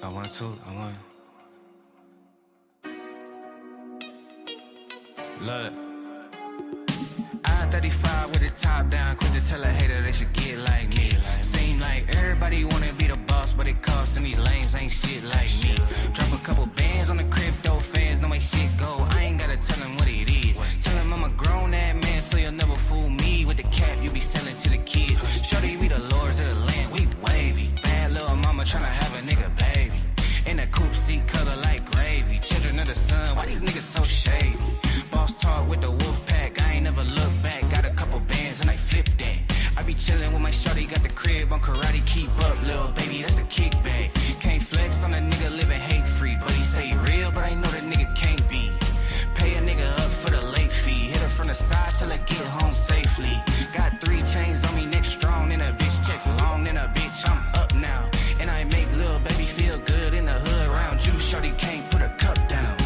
I want to. Look. I-35 with the top down, quick to tell a hater they should get like me. Seem like everybody wanna be the boss, but it costs and these lames ain't shit like me. Drop a couple bands on the crypto fans, know my shit go. I ain't gotta tell them what it is. Tell them I'm a grown ass man, so you'll never fool me with the cap you be selling to the kids. Shorty, we the lords of the land, we wavy. Bad little mama tryna have a nigga baby. In a coupe seat color like gravy. Children of the sun, why these niggas so shady? Boss talk with the wolf pack, I ain't never look back. Got a couple bands and I flip that. I be chillin' with my shorty, got the crib on karate. Keep up, little baby, that's a kickback. Can't flex on a nigga living hate free, but he say real, but I know that nigga can't be. Pay a nigga up for the late fee. Hit her from the side till I get home safely. Got 3 chains on me, neck strong, and a bitch checks long, and a bitch I'm up now. And I make little baby feel good in the hood around you. Shorty can't put a cup down.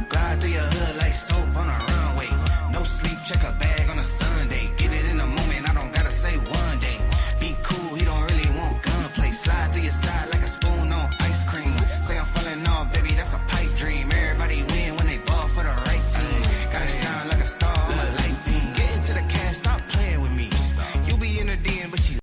Glide through your hood like soap on a runway. No sleep, check a bag on a Sunday. Get it in the moment, I don't gotta say one day. Be cool, he don't really want gunplay. Slide to your side like a spoon on ice cream. Say I'm falling off, baby, that's a pipe dream. Everybody win when they ball for the right team. Gotta shine like a star, I'm a light beam. Get into the cash, stop playing with me. You be in the DM, but she...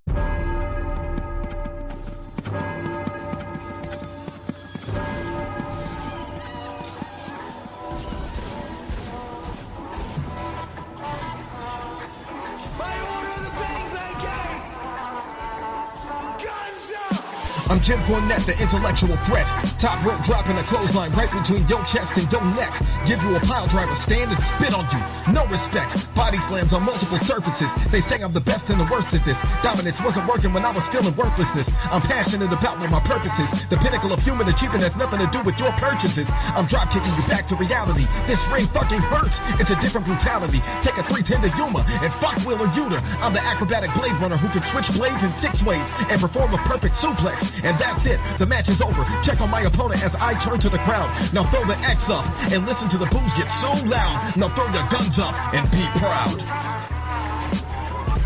I'm Jim Cornette, the intellectual threat. Top rope dropping a clothesline right between your chest and your neck. Give you a pile driver, stand and spit on you. No respect. Body slams on multiple surfaces. They say I'm the best and the worst at this. Dominance wasn't working when I was feeling worthlessness. I'm passionate about what my purpose is. The pinnacle of human achievement has nothing to do with your purchases. I'm drop kicking you back to reality. This ring fucking hurts. It's a different brutality. Take a 310 to Yuma and fuck Wheeler Yuta. I'm the acrobatic blade runner who can switch blades in 6 ways and perform a perfect suplex. And that's it. The match is over. Check on my opponent as I turn to the crowd. Now throw the X up and listen to the boos get so loud. Now throw your guns up and be proud.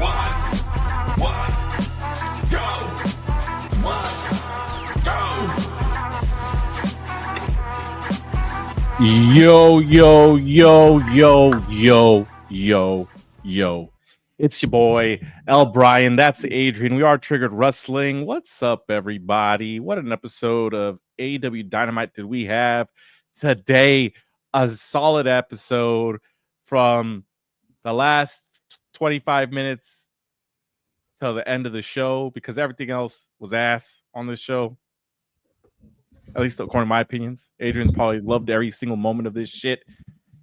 One, go. One, go. Yo. It's your boy, L. Brian. That's Adrian. We are Triggered Wrestling. What's up, everybody? What an episode of AEW Dynamite did we have today? A solid episode from the last 25 minutes till the end of the show because everything else was ass on this show. At least according to my opinions. Adrian probably loved every single moment of this shit.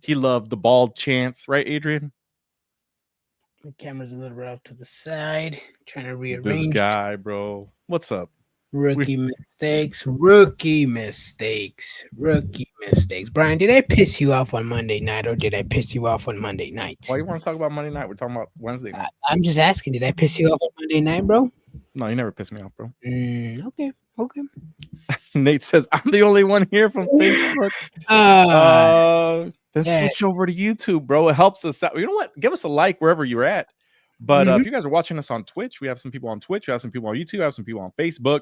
He loved the bald chants, right, Adrian? The camera's a little rough to the side. Trying to rearrange. This guy, bro. What's up? Rookie mistakes. Brian, did I piss you off on Monday night or did I piss you off on Monday night? Why you want to talk about Monday night? We're talking about Wednesday night. I'm just asking, did I piss you off on Monday night, bro? No, you never pissed me off, bro. Okay. Nate says, I'm the only one here from Facebook. Then switch over to YouTube, bro. It helps us out. You know what? Give us a like wherever you're at. But if you guys are watching us on Twitch, we have some people on Twitch. We have some people on YouTube. We have some people on Facebook.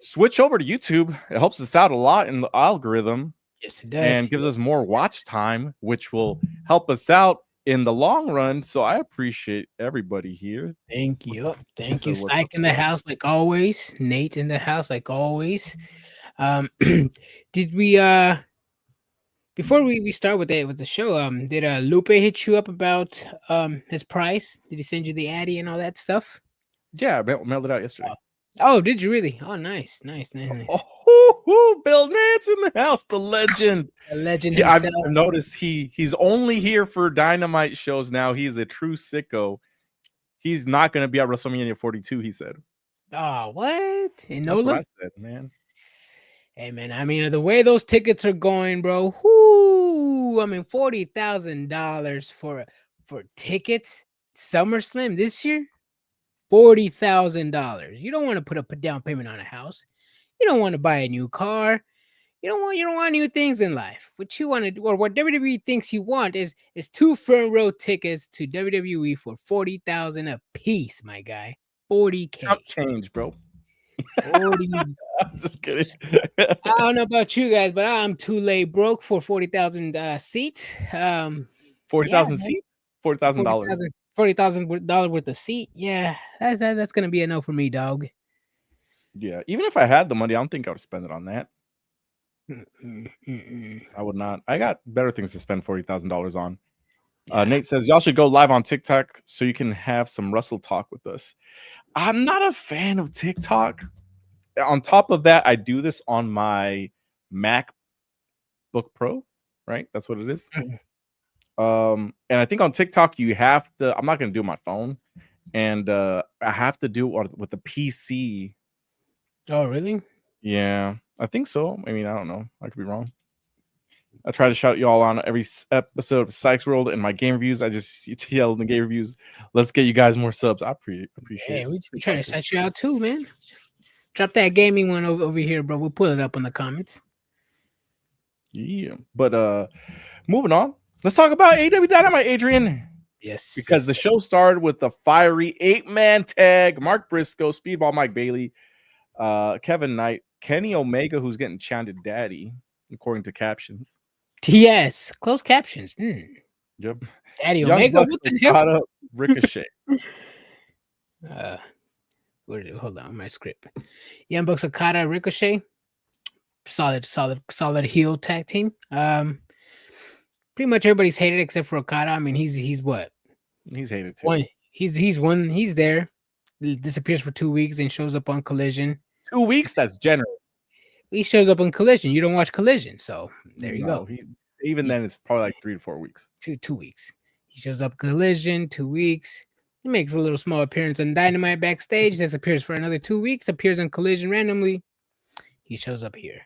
Switch over to YouTube. It helps us out a lot in the algorithm. Yes, it does. And gives us more watch time, which will help us out in the long run. So I appreciate everybody here. Thank you. Psych in the house like always. Nate in the house like always. Did we before we start with the show, did Lupe hit you up about his price? Did he send you the Addy and all that stuff? Yeah, I mailed it out yesterday. Oh, did you really? Oh, nice. Oh, Bill Nance in the house, the legend. The legend. Yeah, I've noticed he's only here for Dynamite shows now. He's a true sicko. He's not going to be at WrestleMania 42. He said. Oh, what? That's what I said, man. Hey, man, I mean, the way those tickets are going, bro, whoo, I mean, $40,000 for tickets, SummerSlam this year, $40,000. You don't want to put up a down payment on a house. You don't want to buy a new car. You don't want new things in life. What you want to do, or what WWE thinks you want, is 2 front row tickets to WWE for $40,000 a piece, my guy. $40K. Chop change, bro. I'm just kidding. I don't know about you guys, but I'm too late broke for 40,000 seats. 40,000 seats, $40,000. $40,000 worth of seat. Yeah, that's gonna be a no for me, dog. Yeah, even if I had the money, I don't think I would spend it on that. I would not. I got better things to spend $40,000 on. Yeah. Nate says y'all should go live on TikTok so you can have some Russell talk with us. I'm not a fan of TikTok. On top of that, I do this on my MacBook Pro, right? That's what it is. And I think on TikTok you have to. I'm not going to do it on my phone, and I have to do it with the PC. Oh, really? Yeah, I think so. I mean, I don't know. I could be wrong. I try to shout y'all on every episode of Sykes World and my game reviews. I just yell in the game reviews. Let's get you guys more subs. I appreciate it. We try to set you out too, man. Drop that gaming one over here, bro. We'll put it up in the comments. Yeah, but moving on. Let's talk about AEW Dynamite, Adrian. Yes. Because the show started with the fiery 8-man tag. Mark Briscoe, Speedball Mike Bailey, Kevin Knight, Kenny Omega, who's getting chanted daddy, according to captions. Yes, closed captions. Yep. Daddy Omega, what the hell? Ricochet. Hold on, my script. Young Bucks, Okada, Ricochet. Solid heel tag team. Pretty much everybody's hated except for Okada. I mean, he's what? He's hated too. He's there. Disappears for 2 weeks and shows up on Collision. 2 weeks? That's generous. He shows up on Collision. You don't watch Collision, so there you go. Then it's probably like 3 to 4 weeks. 2 weeks. He shows up Collision, 2 weeks. He makes a little small appearance on Dynamite backstage. Disappears for another 2 weeks. Appears on Collision randomly. He shows up here.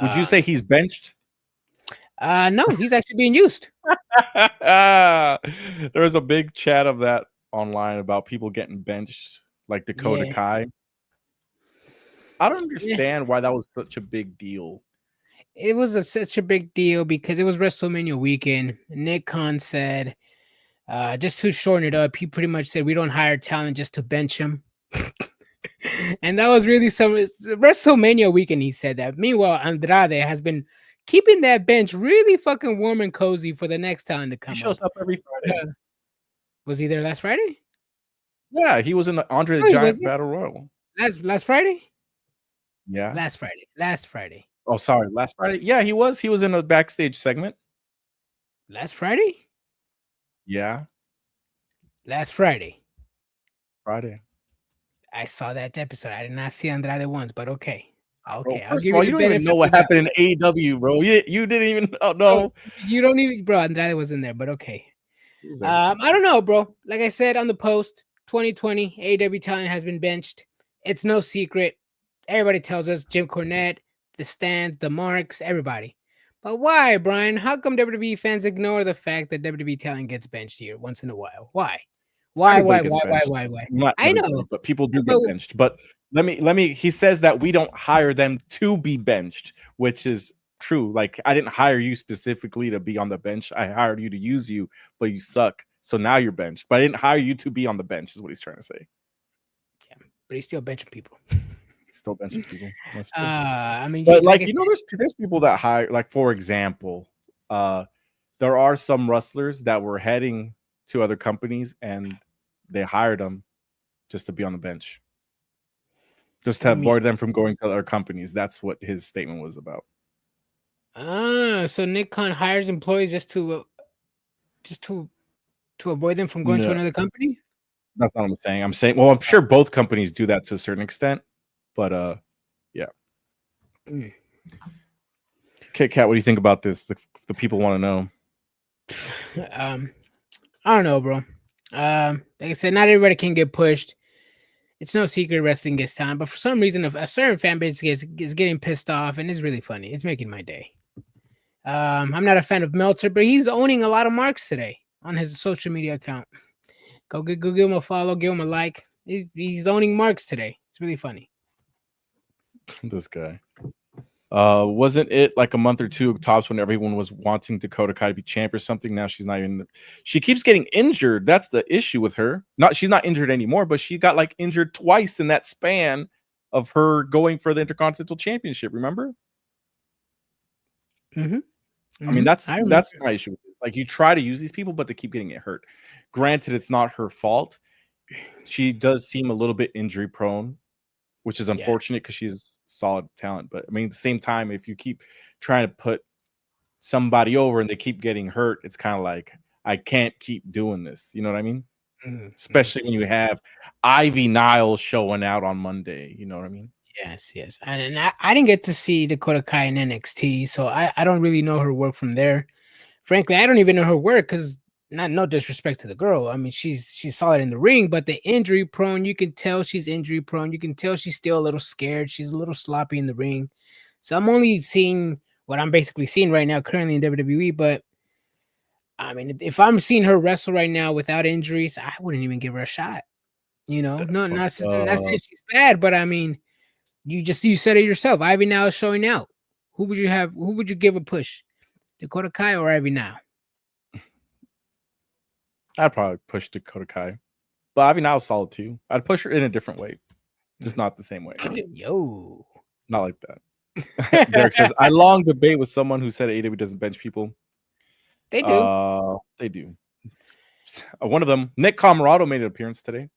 Would you say he's benched? No, he's actually being used. There was a big chat of that online about people getting benched, like Dakota Kai. I don't understand why that was such a big deal. It was such a big deal because it was WrestleMania weekend. Nick Khan said, just to shorten it up, he pretty much said, we don't hire talent just to bench him. And that was really some WrestleMania weekend. He said that. Meanwhile, Andrade has been keeping that bench really fucking warm and cozy for the next talent to come. He shows up every Friday. Was he there last Friday? Yeah, he was in the Andre the Giant Battle Royal. Last Friday? Yeah. Last Friday. Oh, sorry. Last Friday? Yeah, he was. He was in a backstage segment. Last Friday? Yeah. Last Friday. I saw that episode. I did not see Andrade once, but okay. Okay. Bro, first of all, you don't even know what happened in AEW, bro. You didn't even know. You don't even, bro. Andrade was in there, but okay. I don't know, bro. Like I said on the post, 2020 AEW talent has been benched. It's no secret. Everybody tells us, Jim Cornette, the Stand, the Marks, everybody. But why, Brian? How come WWE fans ignore the fact that WWE talent gets benched here once in a while? Why? Why? I know, but people do get benched. But let me. He says that we don't hire them to be benched, which is true. Like, I didn't hire you specifically to be on the bench. I hired you to use you, but you suck. So now you're benched. But I didn't hire you to be on the bench, is what he's trying to say. Yeah, but he's still benching people. Still benching people. That's true. I mean, but like you know, there's people that hire. Like, for example, there are some wrestlers that were heading to other companies and they hired them just to be on the bench, just to avoid them from going to other companies. That's what his statement was about. So Nick Khan hires employees just to avoid them from going to another company? That's not what I'm saying. I'm saying, well, I'm sure both companies do that to a certain extent, but yeah. Kit Kat, what do you think about this? The people want to know. I don't know, bro. Like I said, not everybody can get pushed. It's no secret wrestling gets time, but for some reason, a certain fan base is getting pissed off, and it's really funny. It's making my day. I'm not a fan of Meltzer, but he's owning a lot of marks today on his social media account. Go give him a follow, give him a like. He's owning marks today. It's really funny. This guy. Wasn't it like a month or two tops when everyone was wanting Dakota Kai to be champ or something? Now she's not even. She keeps getting injured. That's the issue with her. She's not injured anymore, but she got like injured twice in that span. of her going for the Intercontinental Championship. Remember? Mm-hmm. I mean, that's my issue. Like, you try to use these people, but they keep getting hurt. Granted, it's not her fault. She does seem a little bit injury prone, which is unfortunate because she's solid talent. But I mean, at the same time, if you keep trying to put somebody over and they keep getting hurt, it's kind of like, I can't keep doing this. You know what I mean? Mm-hmm. Especially when you have Ivy Niles showing out on Monday. You know what I mean? Yes. And I didn't get to see Dakota Kai in NXT, so I don't really know her work from there. Frankly, I don't even know her work because, no disrespect to the girl. I mean, she's solid in the ring, but the injury prone, you can tell she's injury prone. You can tell she's still a little scared. She's a little sloppy in the ring. So I'm only seeing what I'm basically seeing right now currently in WWE. But I mean, if I'm seeing her wrestle right now without injuries, I wouldn't even give her a shot. You know, not saying she's bad, but I mean, you said it yourself. Ivy now is showing out. Who would you give a push? Dakota Kai or Ivy now? I'd probably push Dakota Kai, but Ivy now is solid too. I'd push her in a different way, just not the same way. Yo, not like that. Derek says, I long debate with someone who said AEW doesn't bench people. They do. They do. One of them, Nick Camarado, made an appearance today.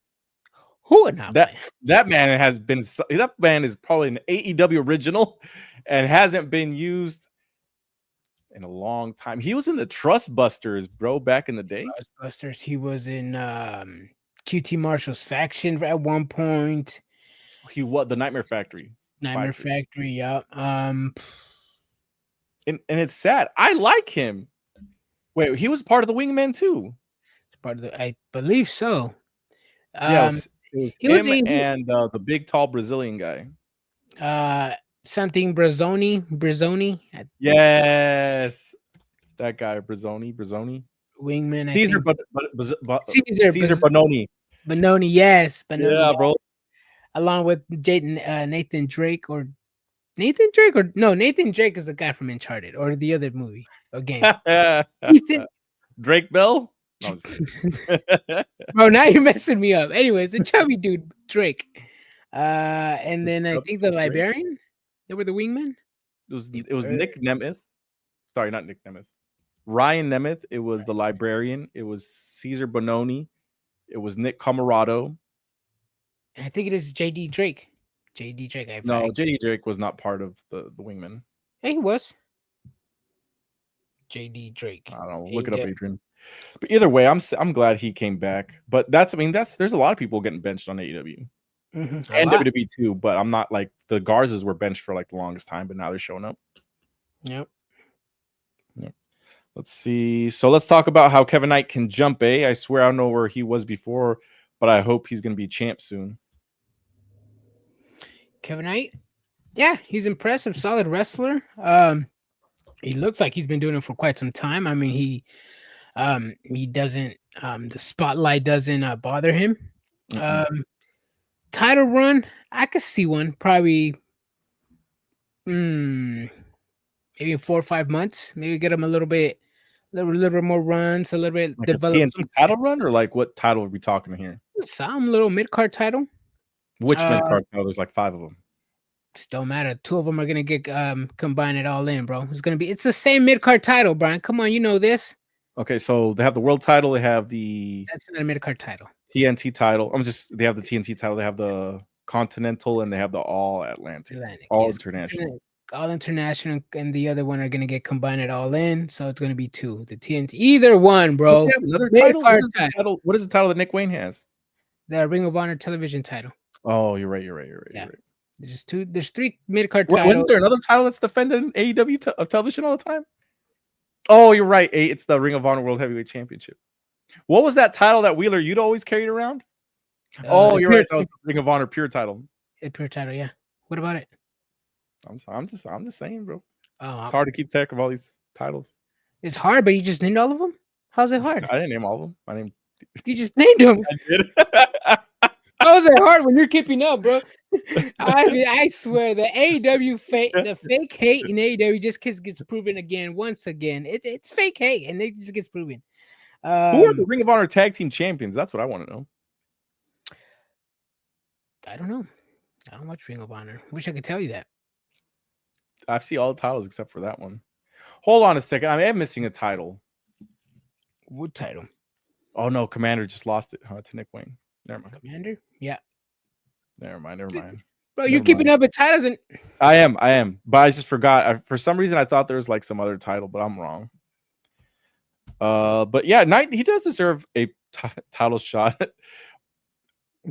Who would not? That man has been. That man is probably an AEW original, and hasn't been used in a long time. He was in the Trust Busters, bro, back in the day. Trust Busters. He was in QT Marshall's faction at one point. He was the Nightmare Factory. Yeah. And it's sad. I like him. Wait, he was part of the Wingmen too. I believe so. It was him and the big tall Brazilian guy. Something Brazzoni. Yes, that guy Brazzoni. Wingman. Caesar Bononi. Bononi, yes. Yeah, bro. Along with Nathan Drake or Nathan Drake is the guy from Uncharted or the other movie or game. Drake Bell. No, bro, now you're messing me up. Anyways, the chubby dude Drake, and then I think the Librarian. They were the Wingmen. It was Nick Nemeth. Sorry, not Nick Nemeth. Ryan Nemeth. It was the Librarian. It was Caesar Bononi. It was Nick Camarado. I think it is JD Drake. JD Drake was not part of the Wingmen. Yeah, he was. JD Drake. I don't know. Look it up, Adrian. But either way, I'm glad he came back. But there's a lot of people getting benched on AEW. Mm-hmm. And WWE too, but I'm not like the Garzas were benched for like the longest time, but now they're showing up. Yep. Let's see. So let's talk about how Kevin Knight can jump. I swear I don't know where he was before, but I hope he's going to be champ soon. Kevin Knight, yeah, he's impressive, solid wrestler. He looks like he's been doing it for quite some time. I mean, he doesn't the spotlight doesn't bother him. Mm-hmm. Title run, I could see one probably maybe in 4 or 5 months. Maybe get him a little bit more runs, a little bit like develop a TNT title run, or like what title are we talking here? Some little mid-card title. Which mid-card title? There's like 5 of them. Just don't matter. 2 of them are gonna get combine it all in, bro. It's the same mid-card title, Brian. Come on, you know this. Okay, so they have the world title, they have that's not a mid-card title. TNT title. They have the TNT title, they have the Continental, and they have the All Atlantic. All International. All International and the other one are gonna get combined it all in. So it's gonna be 2. The TNT, either one, bro. Another title. What is the title that Nick Wayne has? The Ring of Honor television title. Oh, you're right. Yeah. There's 2. There's 3 mid-card titles. Wasn't there another title that's defended in AEW television all the time? Oh, you're right. It's the Ring of Honor World Heavyweight Championship. What was that title that Wheeler you'd always carried around? You're right. That was the Ring of Honor Pure title. Pure title, yeah. What about it? I'm just saying, bro. It's hard to keep track of all these titles. It's hard, but you just named all of them? How's it hard? I didn't name all of them. You just named them. I did. How's it hard when you're keeping up, bro? I swear the AEW the fake hate in AEW just gets proven once again. It's fake hate, and it just gets proven. Who are the Ring of Honor Tag Team Champions? That's what I want to know. I don't know. I don't watch Ring of Honor. Wish I could tell you that. I see all the titles except for that one. Hold on a second. I am missing a title. What title? Oh no, Commander just lost it to Nick Wayne. Never mind. Commander? Yeah. Never mind. Bro, you're keeping up with titles and I am. But I just forgot. For some reason I thought there was like some other title, but I'm wrong. But yeah, Knight, he does deserve a title shot.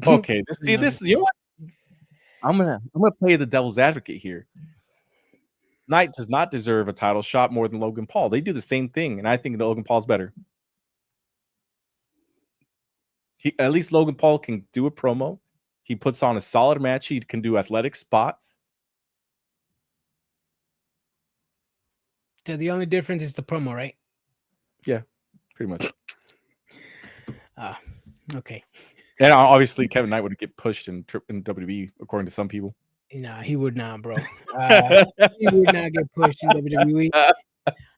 Okay, this you know what? I'm gonna play the devil's advocate here. Knight does not deserve a title shot more than Logan Paul. They do the same thing, and I think Logan Paul's better. At least Logan Paul can do a promo. He puts on a solid match. He can do athletic spots. So the only difference is the promo, right? Yeah, pretty much. Okay. And obviously, Kevin Knight would get pushed in WWE, according to some people. Nah, he would not, bro. He would not get pushed in WWE.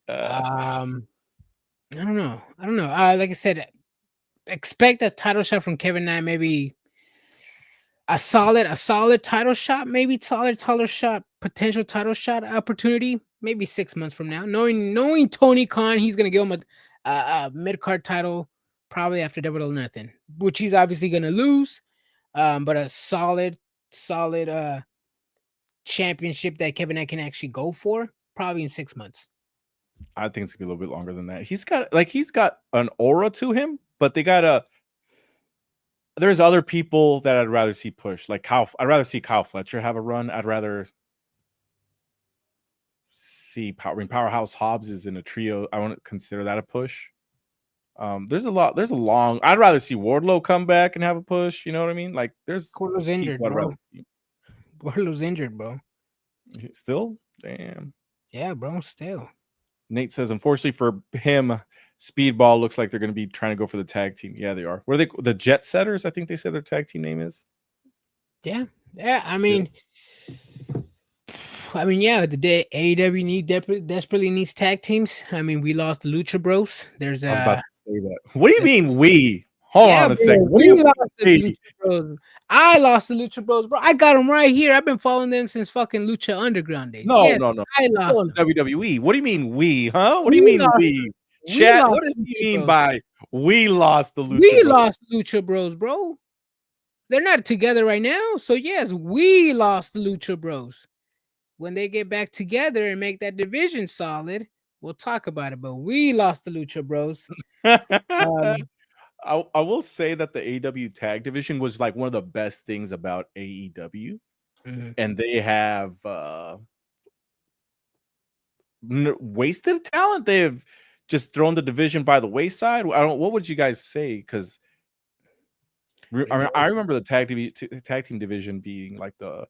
I don't know. Like I said, expect a title shot from Kevin Knight. Maybe a solid title shot. Maybe solid title shot. Potential title shot opportunity. Maybe 6 months from now. Knowing Tony Khan, he's gonna give him a mid card title. Probably after Double or Nothing, which he's obviously going to lose. But a solid championship that Kevin Knight can actually go for, probably in 6 months. I think it's going to be a little bit longer than that. He's got an aura to him, but there's other people that I'd rather see push. Like I'd rather see Kyle Fletcher have a run. I'd rather see Powerhouse Hobbs is in a trio. I wouldn't consider that a push. I'd rather see Wardlow come back and have a push. You know what I mean? Like Wardlow's injured, bro. Wardlow's injured, bro. Still? Damn. Yeah, bro, still. Nate says, unfortunately for him, Speedball looks like they're going to be trying to go for the tag team. Yeah, they are. What are they? The Jet Setters, I think they said their tag team name is. Yeah. I mean, the day AEW desperately needs tag teams. I mean, we lost the Lucha Bros. I was about to say that. What do you mean we? Hold on a second. What do you lost the Lucha Bros? I lost the Lucha Bros, bro. I got them right here. I've been following them since fucking Lucha Underground days. No. I lost them. WWE. What do you mean we? Huh? What do you mean we? Chat. What does he mean by we lost the Lucha? We lost Lucha Bros, bro. They're not together right now. So yes, we lost the Lucha Bros. When they get back together and make that division solid, we'll talk about it. But we lost the Lucha Bros. I will say that the AEW tag division was like one of the best things about AEW. Mm-hmm. And they have wasted talent. They have just thrown the division by the wayside. What would you guys say? Because I remember the tag team division being like the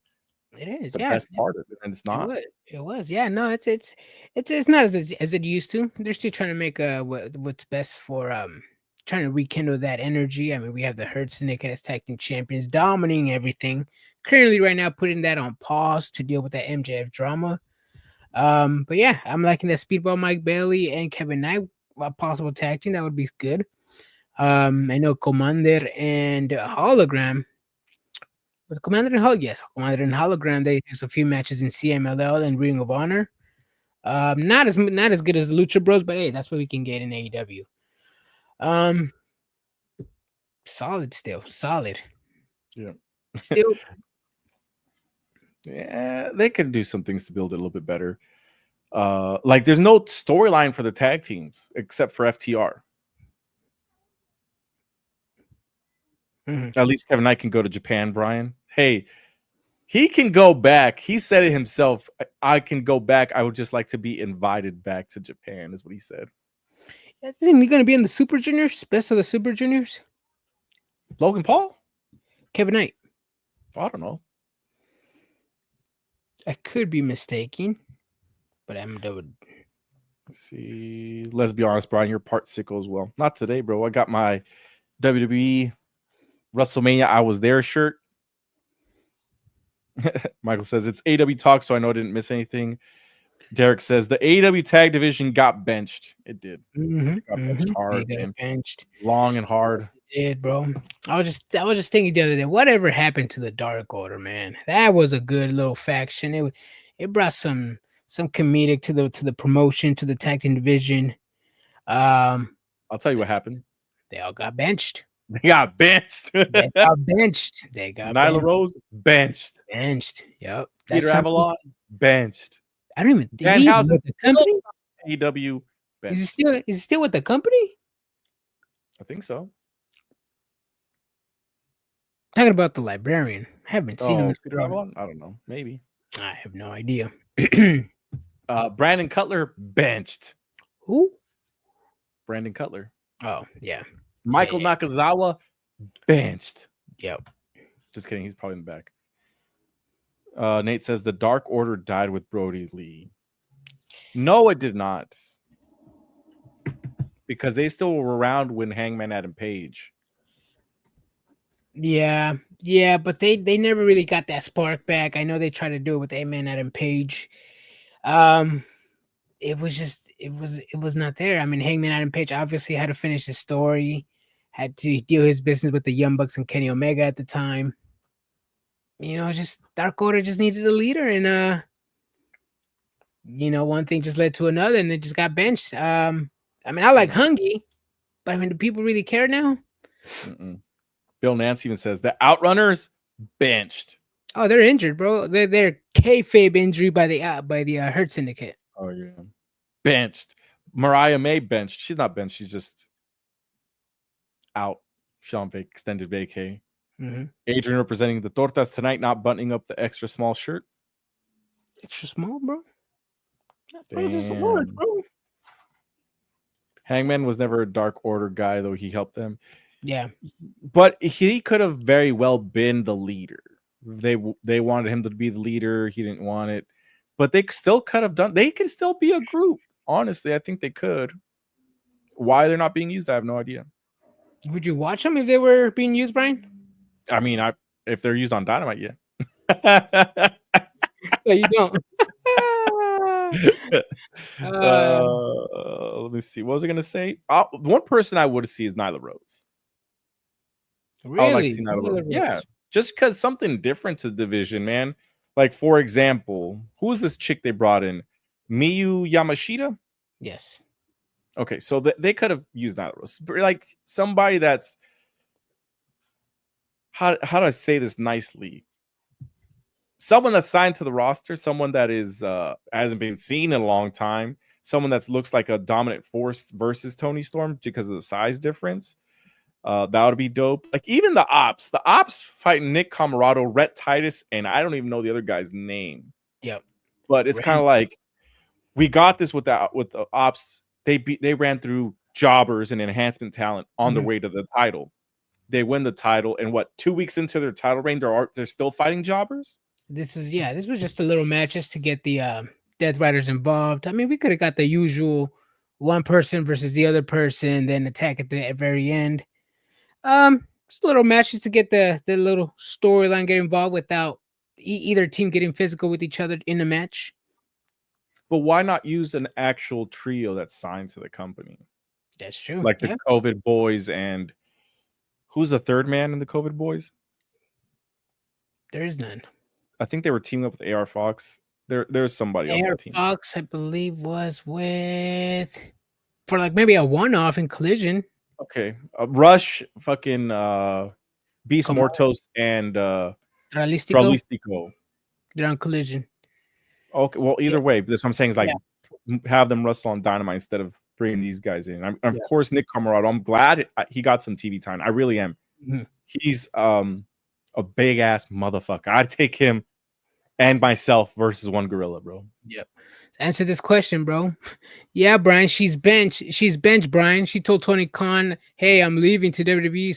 best part of it, and it's not. It was. Yeah, no, it's not as it used to. They're still trying to make what's best for trying to rekindle that energy. I mean, we have the Hurt Syndicate as tag team champions, dominating everything. Currently, right now, putting that on pause to deal with that MJF drama. But yeah, I'm liking that Speedball Mike Bailey and Kevin Knight, a possible tag team. That would be good. I know Commander and Hologram. Was Commander and Hologram? Yes, Commander and Hologram. They have a few matches in CMLL and Ring of Honor. Not as good as the Lucha Bros, but hey, that's what we can get in AEW. Solid. Yeah. Still. Yeah, they could do some things to build it a little bit better. Like there's no storyline for the tag teams except for FTR. Mm-hmm. At least Kevin Knight can go to Japan, Brian. Hey, he can go back. He said it himself. I can go back. I would just like to be invited back to Japan, is what he said. Isn't he going to be in the Super Juniors? Best of the Super Juniors? Logan Paul? Kevin Knight? I don't know. I could be mistaken, but I'm doing. Let's see. Let's be honest, Brian. You're part sicko as well. Not today, bro. I got my WWE WrestleMania I was there shirt. Michael says it's AEW talk, so I know I didn't miss anything. Derek says the AEW tag division got benched. It did. Mm-hmm. It got benched hard, benched. Long and hard. did, bro. I was just thinking the other day, whatever happened to the Dark Order, man? That was a good little faction. It brought some comedic to the promotion, to the tag team division. I'll tell you what happened. They all got benched. They got benched. They got benched. They got Nyla Rose benched. benched. Yep. Peter Avalon benched. I don't even. Danhausen With the company. AEW benched. Is he still with the company? I think so. Talking about the librarian. I haven't seen him. Peter Avalon? I don't know. Maybe. I have no idea. Brandon Cutler benched. Who? Brandon Cutler. Oh, yeah. Michael Nakazawa benched. Yep. Just kidding. He's probably in the back. Nate says the Dark Order died with Brody Lee. No, it did not. Because they still were around when Hangman Adam Page. Yeah, but they never really got that spark back. I know they tried to do it with Hangman Adam Page. It was not there. I mean, Hangman Adam Page obviously had to finish his story, had to deal his business with the Young Bucks and Kenny Omega at the time. Just Dark Order just needed a leader, and one thing just led to another, and they just got benched. I mean, I like Hungy, but I mean, do people really care now? Mm-mm. Bill Nance even says the Outrunners benched. Oh, they're injured, bro. They're kayfabe injury by the Hurt Syndicate. Oh yeah, benched. Mariah May benched. She's not benched. She's just out. Sean extended vacay. Mm-hmm. Adrian representing the Tortas tonight, not buttoning up the extra small shirt. Extra small, bro. Damn. Bro. Hangman was never a Dark Order guy, though he helped them. Yeah, but he could have very well been the leader. They wanted him to be the leader. He didn't want it, but they still could have done. They could still be a group. Honestly, I think they could. Why they're not being used, I have no idea. Would you watch them if they were being used, Brian? I mean, if they're used on Dynamite, yeah. So you don't. Let me see. What was I gonna say? One person I would see is Nyla Rose. Really? I would like to see Nyla Rose. Yeah, just because something different to the division, man. Like, for example, who is this chick they brought in? Miyu Yamashita? Yes. Okay, so they could have used Nyla Rose. Like, somebody that's how do I say this nicely? Someone that's signed to the roster, someone that is hasn't been seen in a long time, someone that looks like a dominant force versus Tony Storm because of the size difference. That would be dope. Like, even the Ops fighting Nick Camarado, Rhett Titus, and I don't even know the other guy's name. Yep. But it's kind of like, we got this with the Ops. They ran through jobbers and enhancement talent on their way to the title. They win the title, and 2 weeks into their title reign, they're still fighting jobbers. This was just a little match just to get the Death Riders involved. I mean, we could have got the usual one person versus the other person, then attack at the very end. Just a little match just to get the little storyline get involved without either team getting physical with each other in the match. But why not use an actual trio that's signed to the company? That's true. Like the COVID Boys, and who's the third man in the COVID Boys? There is none. I think they were teaming up with AR Fox. There's somebody else. AR Fox, I believe, was with for like maybe a one-off in Collision. Okay, Rush, fucking Beast Mortos, and Tralistico. They're on Collision. Okay, well, either way, that's what I'm saying is like have them wrestle on Dynamite instead of bringing these guys in. Of course, Nick Camarado. I'm glad he got some TV time. I really am. Mm-hmm. He's a big ass motherfucker. I'd take him and myself versus one gorilla, bro. Yep. Answer this question, bro. Yeah, Brian, she's benched. She's benched, Brian. She told Tony Khan, "Hey, I'm leaving to WWE."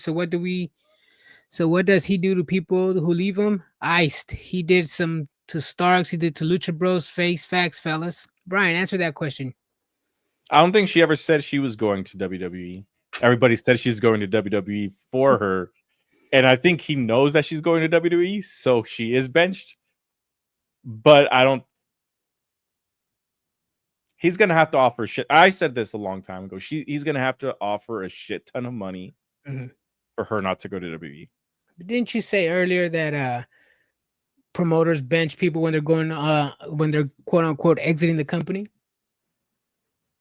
So what does he do to people who leave him? Iced. He did some to Starks. He did to Lucha Bros. Face facts, fellas. Brian, answer that question. I don't think she ever said she was going to WWE. Everybody said she's going to WWE for her. And I think he knows that she's going to WWE, so she is benched. But he's going to have to offer shit. I said this a long time ago. He's going to have to offer a shit ton of money for her not to go to WWE. But didn't you say earlier that promoters bench people when they're going when they're quote unquote exiting the company?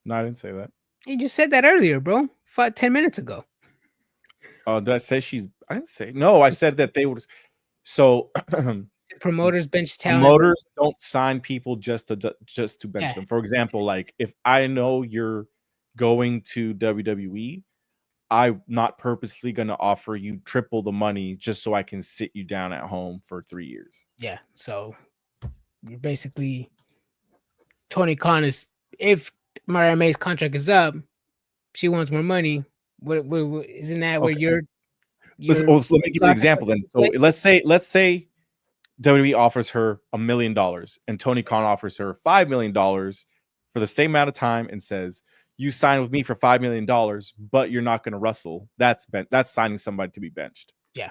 No, I didn't say that. You just said that earlier, bro. 10 minutes ago. Did I say I didn't say. No, I said that they would. So promoters bench talent. Promoters don't sign people just to bench them. For example, like if I know you're going to WWE, I'm not purposely going to offer you triple the money just so I can sit you down at home for 3 years. Yeah. So you're basically Tony Khan is, if Mariah May's contract is up, she wants more money. What isn't that where you're let me give you an example then. So let's say WWE offers her $1 million and Tony Khan offers her $5 million for the same amount of time and says, you sign with me for $5 million, but you're not going to wrestle. That's signing somebody to be benched. Yeah.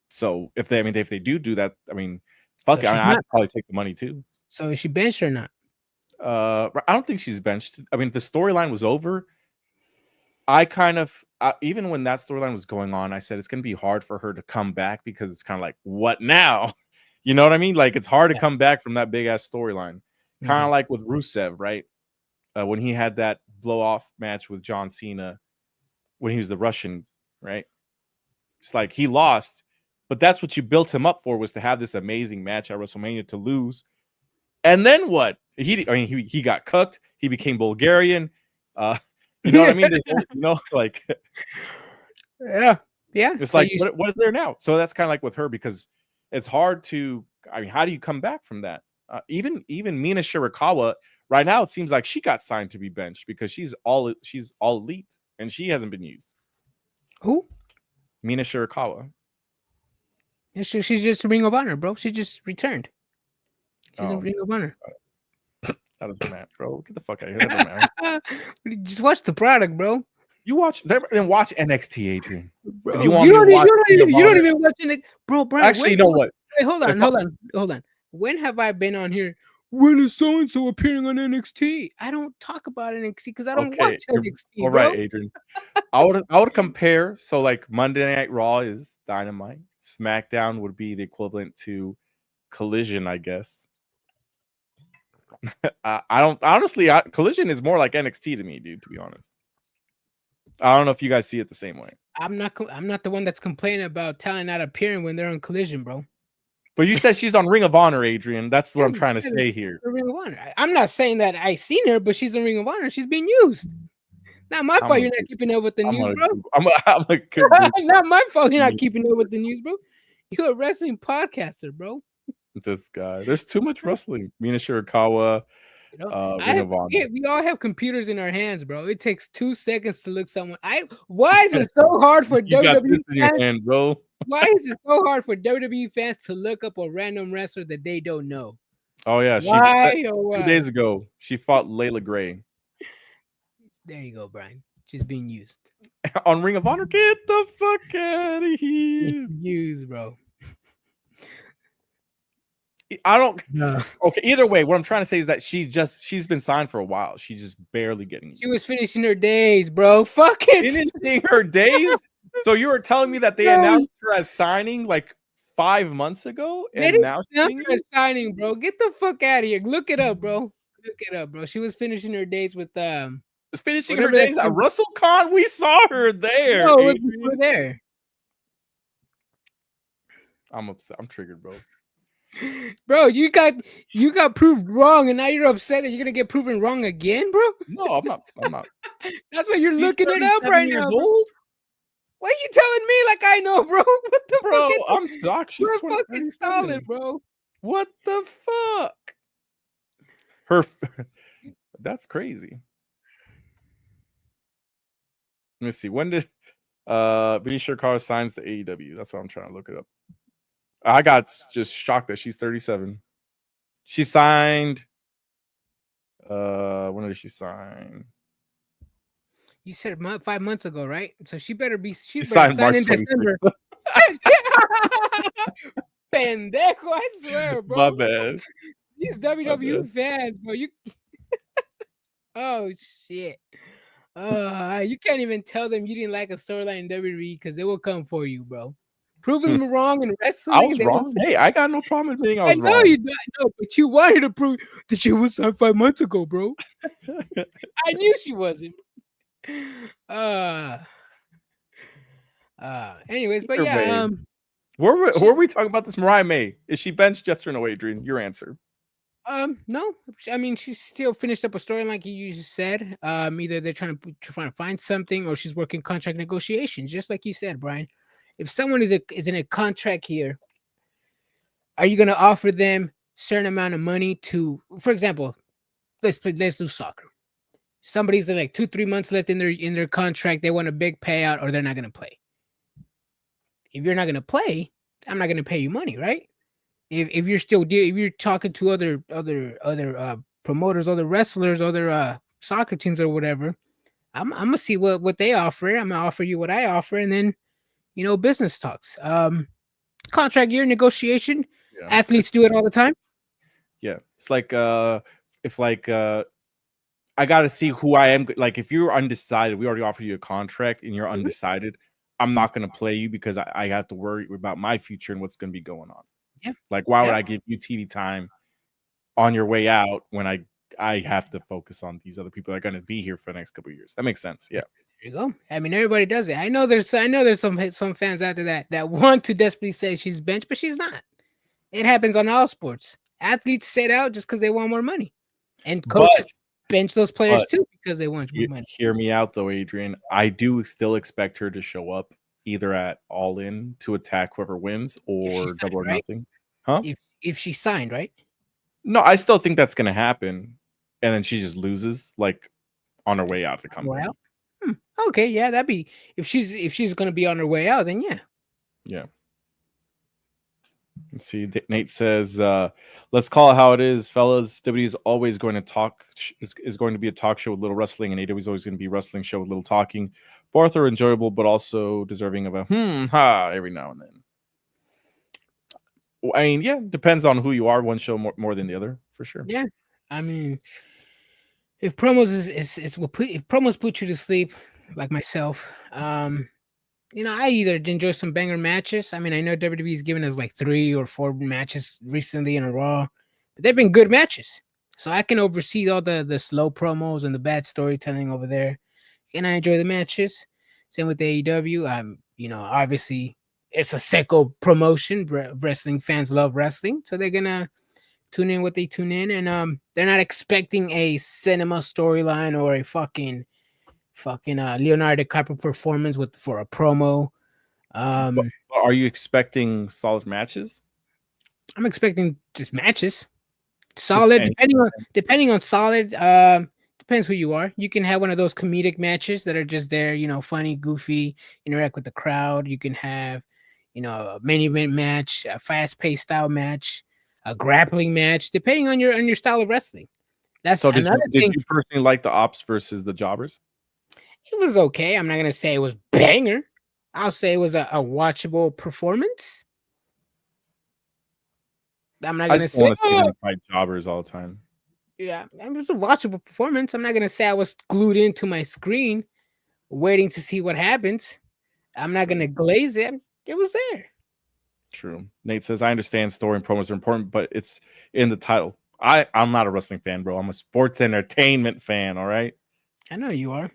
So if they do that, I mean, fuck it. I'd probably take the money too. So is she benched or not? I don't think she's benched. I mean, the storyline was over. I kind of, even when that storyline was going on, I said it's going to be hard for her to come back because it's kind of like, what now? You know what I mean? Like, it's hard to come back from that big ass storyline. Kind of like with Rusev, right? When he had that blow off match with John Cena when he was the Russian, right? It's like he lost, but that's what you built him up for, was to have this amazing match at WrestleMania to lose. And then what? He got cooked. He became Bulgarian. You know what I mean? Yeah. It's so like, what is there now? So that's kind of like with her, because it's hard to. I mean, how do you come back from that? Even Mina Shirakawa, right now it seems like she got signed to be benched because she's all elite and she hasn't been used. Who? Mina Shirakawa. She's just a Ring of Honor, bro. She just returned. She's a Ring of Honor. That doesn't matter, bro. Get the fuck out of here. That don't matter. Just watch the product, bro. You watch NXT, Adrian. Bro, if you don't even watch it, bro. Brian, actually, you know what? Wait, hold on. When have I been on here? When is so and so appearing on NXT? I don't talk about NXT because I don't watch NXT. All right, Adrian. I would compare. So like Monday Night Raw is Dynamite. SmackDown would be the equivalent to Collision, I guess. Collision is more like NXT to me, dude, to be honest. I don't know if you guys see it the same way. I'm not the one that's complaining about talent not appearing when they're on Collision, bro. But you said she's on Ring of Honor, Adrian. That's what I'm trying to say here. Ring of Honor. I'm not saying that I seen her, but she's on Ring of Honor. She's being used. Not my fault you're not keeping up with the news, bro. Not my fault you're not keeping up with the news, bro. You're a wrestling podcaster, bro. This guy. There's too much wrestling. Mina Shirakawa. Ring of Honor. We all have computers in our hands, bro. It takes 2 seconds to look someone. Why is it so hard for WWE got this in your hand, bro? Why is it so hard for WWE fans to look up a random wrestler that they don't know? Oh yeah, 2 days ago she fought Layla Gray. There you go, Brian. She's being used on Ring of Honor. Get the fuck out of here! Used, bro. I don't. No. Okay. Either way, what I'm trying to say is that she's been signed for a while. She's just barely getting. She was finishing her days, bro. Fuck it. Finishing her days. So you were telling me that they announced her as signing like 5 months ago, and now she's signing, bro. Get the fuck out of here. Look it up, bro. She was finishing her days with Was finishing her days at WrestleCon. We saw her there. No, we were there. I'm upset. I'm triggered, bro. Bro, you got proved wrong, and now you're upset that you're gonna get proven wrong again, bro. No, I'm not. That's why you're looking it up right now. Old? Why are you telling me like I know, bro? What the bro? fuck? I'm shocked. She's fucking solid, bro. What the fuck? That's crazy. Let me see. When did Vinny Shirakawa signs to AEW? That's what I'm trying to look it up. I got just shocked that she's 37. She signed. When did she sign? You said 5 months ago, right? So she better be. She better sign in December. Pendejo, I swear, bro. My bad. These WWE fans, bro. You. Oh shit. You can't even tell them you didn't like a storyline in WWE because they will come for you, bro. Proving them wrong in wrestling. I was wrong. Hey, I got no problem admitting I was know wrong. you don't know, but you wanted to prove that she was signed 5 months ago, bro. I knew she wasn't. Anyways, but yeah, were we talking about this? Mariah May, is she benched? Yes or no, Adrian? Your answer. No. I mean, she's still finished up a storyline like you just said. Either they're trying to find something, or she's working contract negotiations, just like you said, Brian. If someone is in a contract here, are you going to offer them certain amount of money to, for example, let's do soccer. Somebody's like 2-3 months left in their contract. They want a big payout, or they're not going to play. If you're not going to play, I'm not going to pay you money, right? If you're talking to other promoters, other wrestlers, other soccer teams or whatever, I'm gonna see what they offer. I'm gonna offer you what I offer, and then business talks. Contract year negotiation. Yeah. Athletes do it all the time. Yeah, it's like if I got to see who I am. Like if you're undecided, we already offered you a contract and you're undecided. I'm not going to play you because I have to worry about my future and what's going to be going on. Yeah. Like, why would I give you TV time on your way out when I have to focus on these other people that are going to be here for the next couple of years? That makes sense. Yeah. There you go. I mean, everybody does it. I know there's some fans out there that want to desperately say she's benched, but she's not. It happens on all sports. Athletes sit out just because they want more money, and coaches bench those players too because they want more money. Hear me out though, Adrian. I do still expect her to show up either at All In to attack whoever wins or Double or Nothing. Huh? If she signed, right? No, I still think that's going to happen, and then she just loses like on her way out to come. Well, okay, yeah, that'd be if she's going to be on her way out, then yeah. Yeah. Let's see. Nate says, "Let's call it how it is, fellas. WWE is always going to talk. Is going to be a talk show with little wrestling, and AEW is always going to be a wrestling show with little talking. Both are enjoyable, but also deserving of a ha every now and then. I mean, yeah, depends on who you are. One show more than the other, for sure. Yeah, I mean, if promos if promos put you to sleep, like myself, I either enjoy some banger matches. I mean, I know WWE's given us like 3 or 4 matches recently in a Raw, but they've been good matches. So I can oversee all the slow promos and the bad storytelling over there, and I enjoy the matches. Same with the AEW. Obviously it's a sicko promotion. Wrestling fans love wrestling, so they're gonna tune in what they tune in, and they're not expecting a cinema storyline or a fucking Leonardo DiCaprio performance for a promo. Are you expecting solid matches? I'm expecting just matches. Solid, depending on solid. Depends who you are. You can have one of those comedic matches that are just there, funny, goofy, interact with the crowd. You can have, a main event match, a fast-paced style match, a grappling match, depending on your style of wrestling. That's so another thing. Did you personally like the Ops versus the Jobbers? It was okay. I'm not gonna say it was banger. I'll say it was a watchable performance. I'm not gonna say fight Jobbers all the time. Yeah, it was a watchable performance. I'm not gonna say I was glued into my screen, waiting to see what happens. I'm not gonna glaze it. It was there. True. Nate says, I understand story and promos are important, but it's in the title. I'm not a wrestling fan, bro. I'm a sports entertainment fan, all right? I know you are.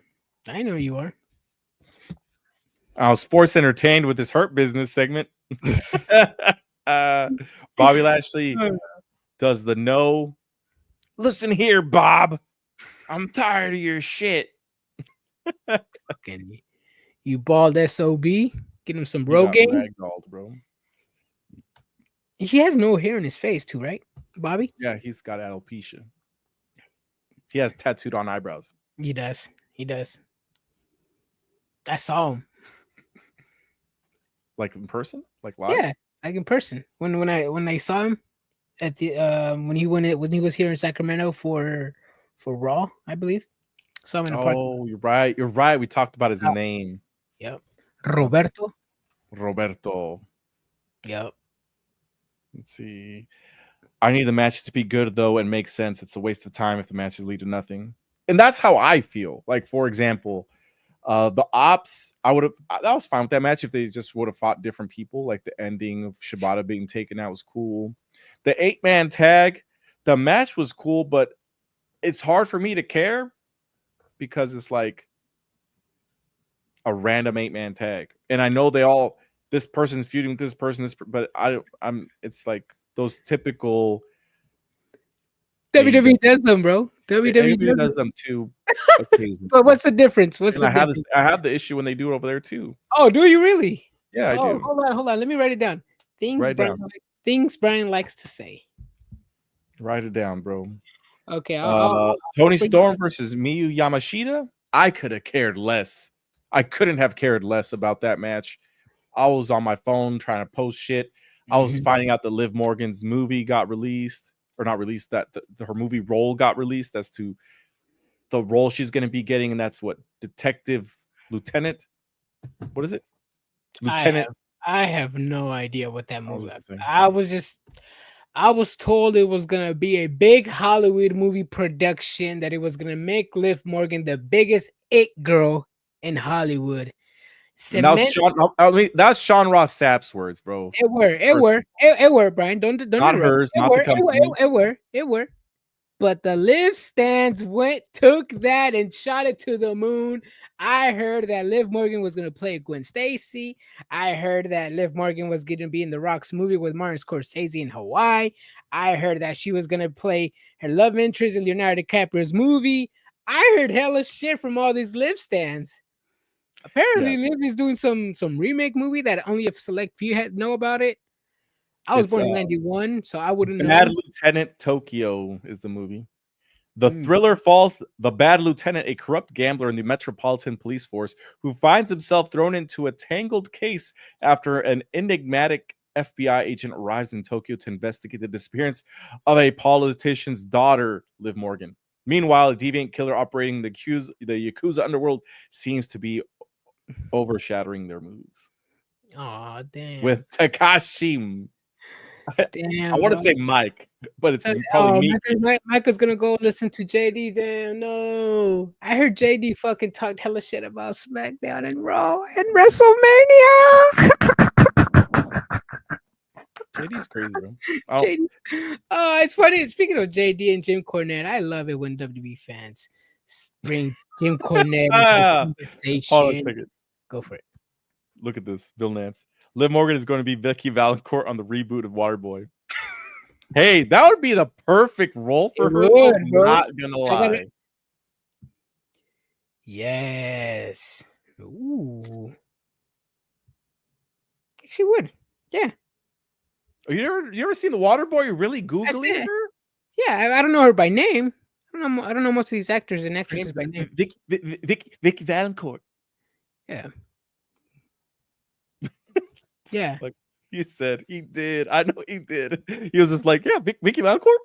I was sports entertained with this Hurt Business segment. Bobby Lashley does the no. Listen here, Bob. I'm tired of your shit. Fucking you bald SOB. Get him some bro game. Ragdolled, bro. He has no hair in his face too, right, Bobby? Yeah, he's got alopecia. He has tattooed on eyebrows. He does. I saw him. Like in person? Like live? Yeah, like in person. When I saw him at the when he was here in Sacramento for Raw, I believe. Saw him in a park. Oh, you're right. We talked about his name. Yep. Roberto. Yep. Let's see. I need the matches to be good though and make sense. It's a waste of time if the matches lead to nothing. and that's how I feel. Like, for example, the Ops, that was fine with that match if they just would have fought different people. Like the ending of Shibata being taken out was cool. The 8-man tag, the match was cool, but it's hard for me to care because it's like a random 8-man tag, and I know this person's feuding with this person, but it's like those typical WWE does them, bro. WWE does them too. But what's the difference? I have the issue when they do it over there too. Oh, do you really? Yeah, I do. Hold on. Let me write it down. Things Brian likes to say. Write it down, bro. Okay. Tony Storm versus Miyu Yamashita. I could have cared less. I couldn't have cared less about that match. I was on my phone trying to post shit. I was finding out that Liv Morgan's movie got released, or not released, that her movie role got released as to the role she's going to be getting, and that's what Detective Lieutenant. What is it? Lieutenant. I have no idea what that movie is. I was told it was going to be a big Hollywood movie production, that it was going to make Liv Morgan the biggest it girl in Hollywood. That's Sean Ross Sapp's words, bro. It were, Brian. Don't not hers, not the company. It were. But the Liv stands took that and shot it to the moon. I heard that Liv Morgan was going to play Gwen Stacy. I heard that Liv Morgan was going to be in The Rock's movie with Martin Scorsese in Hawaii. I heard that she was going to play her love interest in Leonardo DiCaprio's movie. I heard hella shit from all these Liv stands. Apparently, Liv is doing some remake movie that only a select few know about it. I was born in 91, so I wouldn't know. Bad Lieutenant Tokyo is the movie. The thriller follows the bad lieutenant, a corrupt gambler in the Metropolitan Police Force, who finds himself thrown into a tangled case after an enigmatic FBI agent arrives in Tokyo to investigate the disappearance of a politician's daughter, Liv Morgan. Meanwhile, a deviant killer operating the Yakuza underworld seems to be overshadowing their moves. Oh, damn. With Takashi. Damn, I want to say Mike, but it's probably me. Mike is gonna go listen to JD. Damn, no. I heard JD fucking talked hella shit about SmackDown and Raw and WrestleMania. JD's crazy, bro. JD. It's funny. Speaking of JD and Jim Cornette, I love it when WWE fans bring Jim Cornette into the conversation. Hold on a second. Go for it. Look at this, Bill Nance. Liv Morgan is going to be Vicky Valancourt on the reboot of Waterboy. Hey, that would be the perfect role for her. I'm not gonna lie. Yes. Ooh. She would. Yeah. You ever seen the Waterboy? You really Googling her? Yeah, I don't know her by name. I don't know most of these actors and actresses by name. Vicky Valancourt. Yeah. Yeah. Like you said, he did. I know he did. He was just like, yeah, Vicky Valancourt.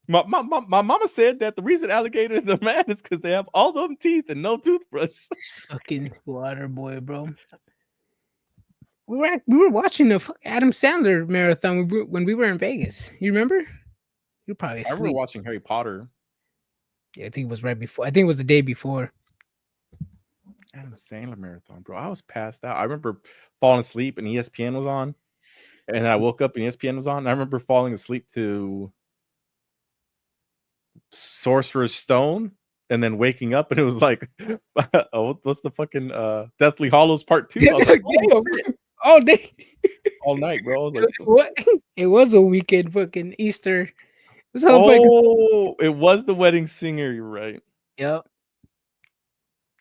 My mama said that the reason alligators are mad is because they have all them teeth and no toothbrush. Fucking Waterboy, bro. We were watching the Adam Sandler marathon when we were in Vegas. You remember? You probably. I remember watching Harry Potter. Yeah, I think it was right before. I think it was the day before. Adam Sandler marathon, bro. I was passed out. I remember falling asleep and ESPN was on, and I woke up and ESPN was on. I remember falling asleep to Sorcerer's Stone, and then waking up and it was like, oh, what's the fucking Deathly Hallows Part 2? I was like, all day, all night, bro. I was like, what? It was a weekend, fucking Easter. It was The Wedding Singer. You're right. Yep.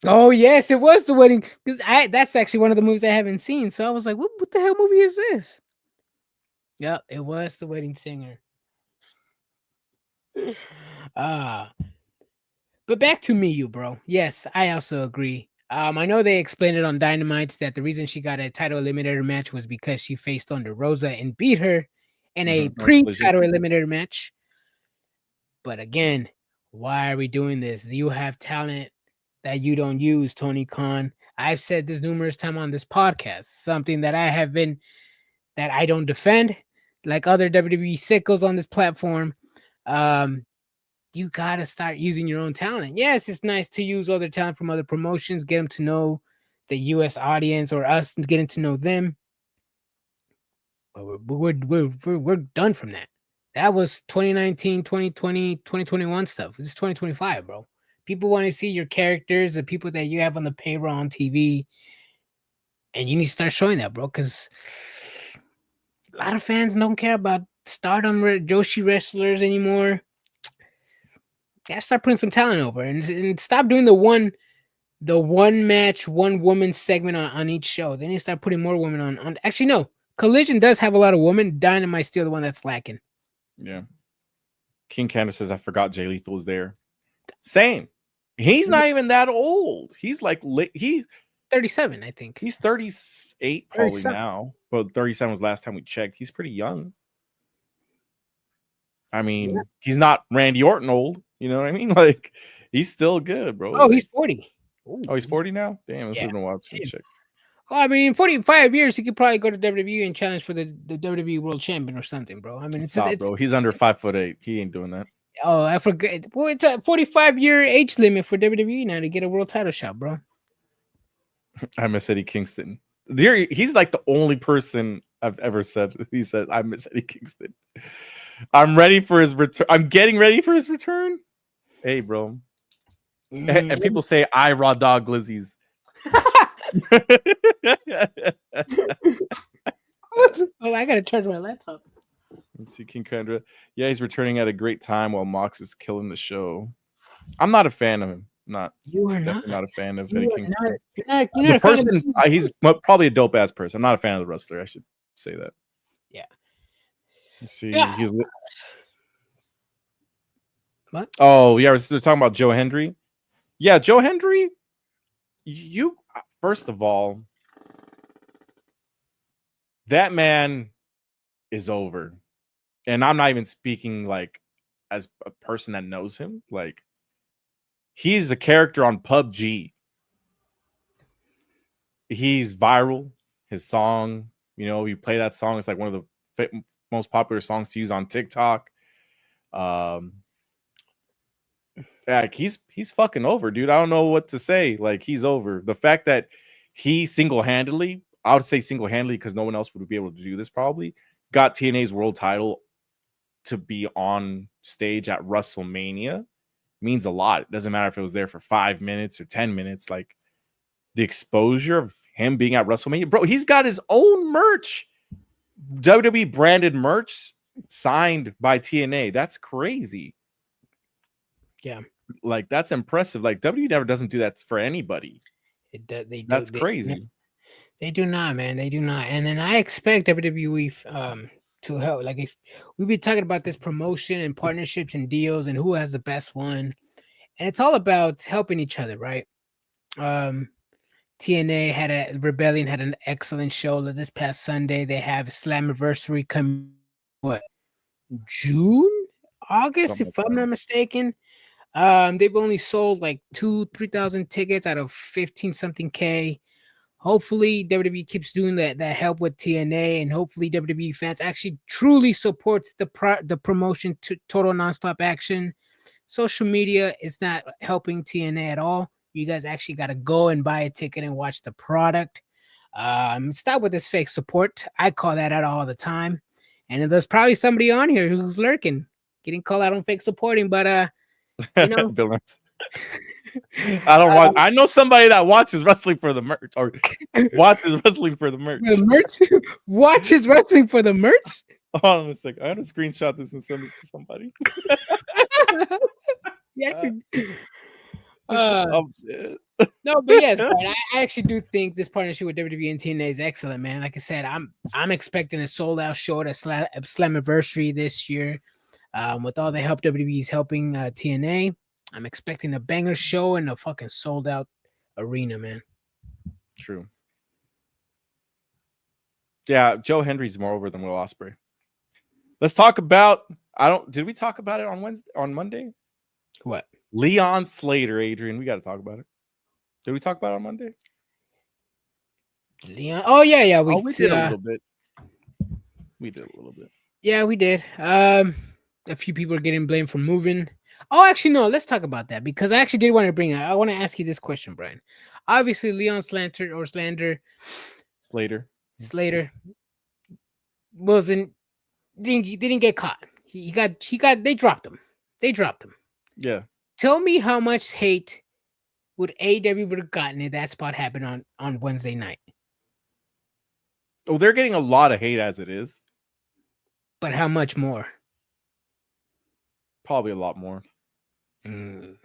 Oh yes, it was The Wedding, because that's actually one of the movies I haven't seen. So I was like, what the hell movie is this? Yep, it was The Wedding Singer. But back to Miyu, bro. Yes, I also agree. I know they explained it on Dynamite that the reason she got a title eliminator match was because she faced Thunder Rosa and beat her in a pre-title eliminator match. But again, why are we doing this? You have talent that you don't use, Tony Khan. I've said this numerous times on this podcast, something that I don't defend, like other WWE sickos on this platform, you gotta start using your own talent. Yes, it's nice to use other talent from other promotions, get them to know the U.S. audience or us getting to know them. But we're done from that. That was 2019, 2020, 2021 stuff. This is 2025, bro. People want to see your characters, the people that you have on the payroll on TV, and you need to start showing that, bro. Because a lot of fans don't care about Stardom Joshi wrestlers anymore. You gotta start putting some talent over and stop doing the one match, one woman segment on each show. They need to start putting more women on. Actually, no. Collision does have a lot of women. Dynamite's still the one that's lacking. Yeah. King Candace says, I forgot Jay Lethal was there. Same. He's not even that old. He's like, he's 37, I think. He's 38 probably 37. Now. But 37 was last time we checked. He's pretty young. I mean, he's not Randy Orton old. You know what I mean? Like, he's still good, bro. Oh, he's 40. Ooh, he's 40 now? Damn, it's been a while since check. Well, I mean, in 45 years, he could probably go to WWE and challenge for the WWE World Champion or something, bro. I mean, it's bro. He's under 5'8". He ain't doing that. Oh, I forget. Well, it's a 45-year age limit for WWE now to get a world title shot, bro. I miss Eddie Kingston. He's like the only person I've ever said. He said, I miss Eddie Kingston. I'm ready for his return. I'm getting ready for his return. Hey, bro. And people say, I raw dog glizzies. Oh, I gotta charge my laptop. Let's see, King Kendra. Yeah, he's returning at a great time while Mox is killing the show. I'm not a fan of him. You are not a fan of Eddie Kingston. You're not the person. He's probably a dope ass person. I'm not a fan of the wrestler. I should say that. Yeah. Let's see. Yeah. He's what? Oh yeah, they're talking about Joe Hendry. Yeah, Joe Hendry. You first of all, that man is over. And I'm not even speaking like as a person that knows him. Like, he's a character on PUBG. He's viral. His song, you play that song. It's like one of the most popular songs to use on TikTok. Like he's fucking over, dude. I don't know what to say. Like, he's over. The fact that he single-handedly, I would say single-handedly because no one else would be able to do this probably, got TNA's world title to be on stage at WrestleMania means a lot. It doesn't matter if it was there for 5 minutes or 10 minutes. Like, the exposure of him being at WrestleMania, bro, he's got his own merch, WWE branded merch signed by TNA. That's crazy. Yeah, like, that's impressive. Like, WWE never doesn't do that for anybody. That's crazy. They do not, man. They do not. And then I expect WWE to help. Like, we've been talking about this promotion and partnerships and deals and who has the best one, and it's all about helping each other, right? TNA Rebellion had an excellent show this past Sunday. They have Slammiversary coming, June, August, something if I'm not mistaken. They've only sold like 2,000-3,000 tickets out of 15-something K. Hopefully WWE keeps doing that help with TNA, and hopefully WWE fans actually truly support the promotion to Total Nonstop Action. Social media is not helping TNA at all. You guys actually got to go and buy a ticket and watch the product. Stop with this fake support. I call that out all the time. And there's probably somebody on here who's lurking, getting called out on fake supporting, but I don't want. I know somebody that watches wrestling for the merch, or watches wrestling for the merch. The merch watches wrestling for the merch. Hold on a second. I had to screenshot this and send it to somebody. No, but yes, Brian, I actually do think this partnership with WWE and TNA is excellent, man. Like I said, I'm expecting a sold out show at Slammiversary this year. With all the help WWE is helping TNA, I'm expecting a banger show and a fucking sold out arena, man. True. Yeah, Joe Hendry's more over than Will Ospreay. Let's talk about. Did we talk about it on Monday? What? Leon Slater, Adrian. We got to talk about it. Did we talk about it on Monday? Leon. Oh yeah. We did a little bit. We did a little bit. Yeah, we did. A few people are getting blamed for moving. Oh, actually, no. Let's talk about that because I actually did want to bring. I want to ask you this question, Brian. Obviously, Leon Slater. Slater wasn't didn't get caught. He got. They dropped him. They dropped him. Yeah. Tell me how much hate would AEW would have gotten if that spot happened on Wednesday night. Oh, they're getting a lot of hate as it is. But how much more? Probably a lot more. Damn,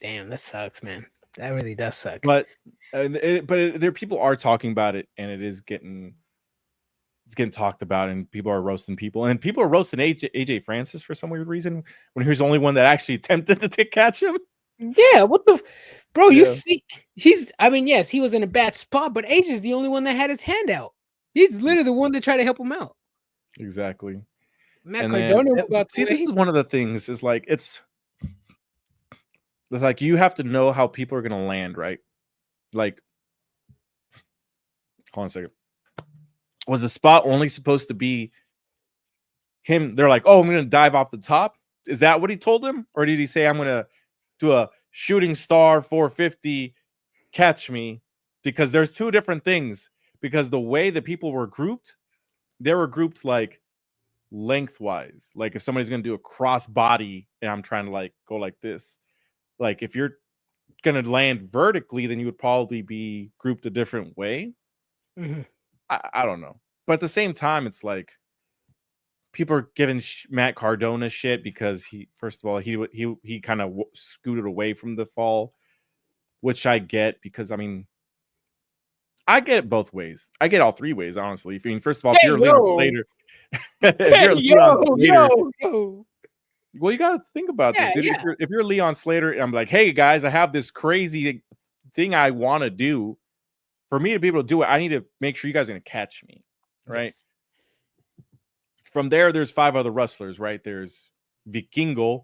that sucks, man. That really does suck. But there people are talking about it, and it's getting talked about, and people are roasting people, and people are roasting AJ Francis for some weird reason when he was the only one that actually attempted to catch him. Yeah, what the bro? Yeah. You see, yes, he was in a bad spot, but AJ's the only one that had his hand out. He's literally the one that tried to help him out. Exactly. Matt Cardona. This is one of the things is like it's like you have to know how people are gonna land, right? Like, hold on a second. Was the spot only supposed to be him? They're like, oh, I'm gonna dive off the top. Is that what he told him, or did he say I'm gonna do a shooting star 450, catch me? Because there's two different things. Because the way that people were grouped, they were grouped like lengthwise. Like if somebody's gonna do a cross body and I'm trying to like go like this, like if you're gonna land vertically, then you would probably be grouped a different way. Mm-hmm. I don't know, but at the same time, it's like people are giving Matt Cardona shit because he, first of all, he kind of scooted away from the fall, which I get because I mean, I get it both ways. I get all three ways, honestly. I mean, first of all, if you're Leon Slater, well, you got to think about this, dude. Yeah. If you're Leon Slater, I'm like, hey guys, I have this crazy thing I want to do. For me to be able to do it, I need to make sure you guys are going to catch me, right? Yes. From there's 5 other wrestlers, right? There's Vikingo.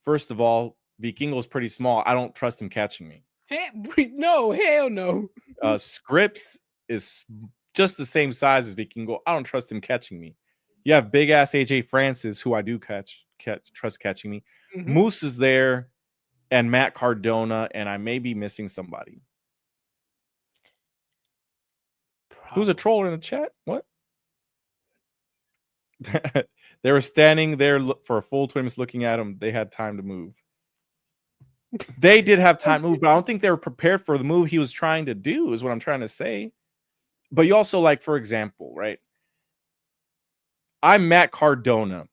First of all, Vikingo is pretty small. I don't trust him catching me. No, hell no. Scripps is just the same size as Vikingo. I don't trust him catching me. You have big ass AJ Francis, who I do trust catching me. Mm-hmm. Moose is there, and Matt Cardona, and I may be missing somebody. Who's a troll in the chat? What? They were standing there for a full 20 minutes looking at him. They had time to move. They did have time to move, but I don't think they were prepared for the move he was trying to do, is what I'm trying to say. But you also, like, for example, right? I'm Matt Cardona.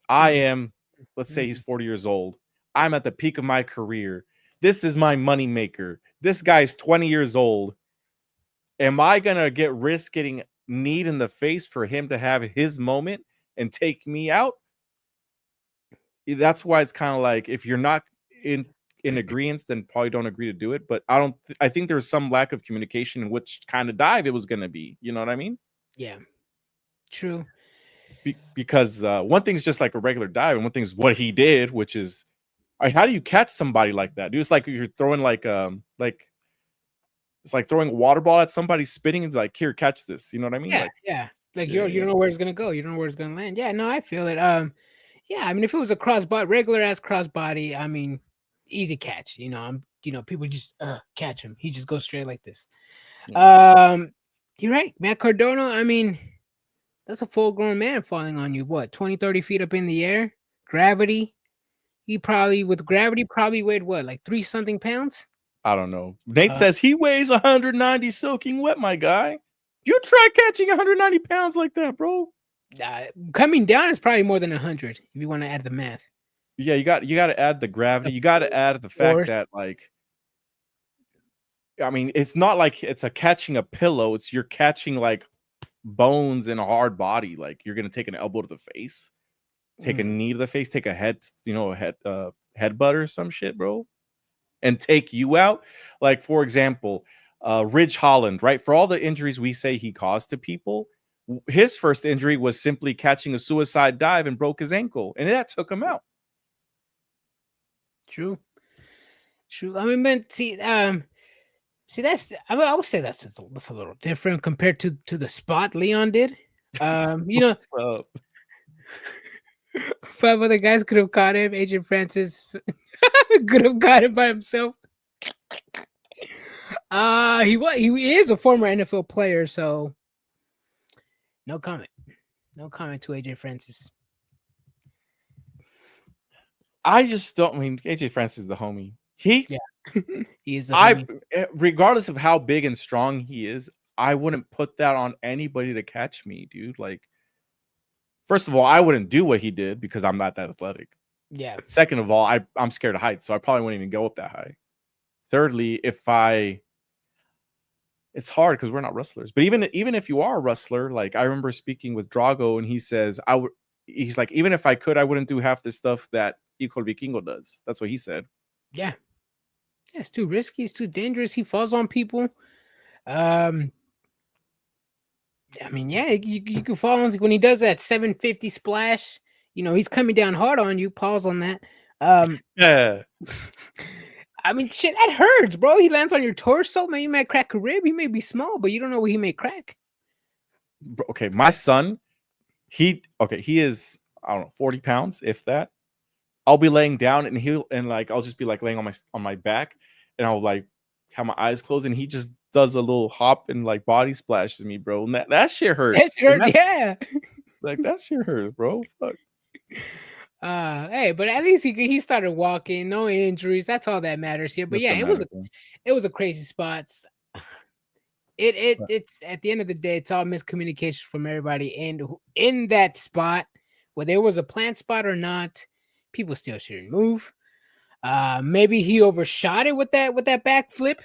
I am, let's say he's 40 years old. I'm at the peak of my career. This is my moneymaker. This guy's 20 years old. Am I going to risk getting kneed in the face for him to have his moment and take me out? That's why it's kind of like, if you're not in agreement, then probably don't agree to do it. But I think there was some lack of communication in which kind of dive it was going to be. You know what I mean? Yeah. True. Because one thing's just like a regular dive, and one thing's what he did, which is, how do you catch somebody like that, dude? It's like you're throwing it's like throwing a water ball at somebody, spitting, and like, here, catch this. You know what I mean? Yeah. Like you don't know where it's gonna go. You don't know where it's gonna land. Yeah, no, I feel it. Yeah, I mean, if it was a regular ass crossbody, I mean, easy catch. People just catch him. He just goes straight like this. Yeah. You're right, Matt Cardona. I mean, that's a full-grown man falling on you. What, 20, 30 feet up in the air? Gravity. He probably weighed what, like 3-something pounds? I don't know. Nate says he weighs 190 soaking wet, my guy. You try catching 190 pounds like that, bro. Coming down is probably more than 100 if you want to add the math. Yeah, you got to add the gravity. You got to add the fact that, like, I mean, it's not like it's catching a pillow. It's you're catching like bones in a hard body. Like, you're gonna take an elbow to the face, take a knee to the face, take a headbutt or some shit, bro, and take you out. Like, for example, Ridge Holland, right? For all the injuries we say he caused to people, his first injury was simply catching a suicide dive and broke his ankle, and that took him out. True. I mean, but see, that's, I would say that's a little different compared to the spot Leon did. You know, Well, 5 other guys could have caught him. Adrian Francis could have caught him by himself. He is a former NFL player, so no comment. No comment to AJ Francis. I just don't. I mean, AJ Francis is the homie. He is. Homie. Regardless of how big and strong he is, I wouldn't put that on anybody to catch me, dude. Like, first of all, I wouldn't do what he did because I'm not that athletic. Yeah. Second of all, I'm scared of heights, so I probably wouldn't even go up that high. Thirdly, it's hard because we're not wrestlers. But even if you are a wrestler, like I remember speaking with Drago, and he says he's like, even if I could, I wouldn't do half the stuff that Hijo Vikingo does. That's what he said. Yeah, it's too risky. It's too dangerous. He falls on people. I mean, yeah, you can fall on when he does that 750 splash. You know, he's coming down hard on you. Pause on that. Yeah. I mean, shit, that hurts, bro. He lands on your torso, man. You might crack a rib. He may be small, but you don't know what he may crack. Okay, my son, he is, I don't know, 40 pounds, if that. I'll be laying down and I'll just be like laying on my back, and I'll like have my eyes closed, and he just does a little hop and like body splashes me, bro. And that shit hurts. That shit hurt, yeah. Like that shit hurts, bro. Fuck. Hey, but at least he started walking, no injuries. That's all that matters here. But it was a crazy spot. It's at the end of the day, it's all miscommunication from everybody. And in that spot, whether it was a planned spot or not, people still shouldn't move. Maybe he overshot it with that backflip,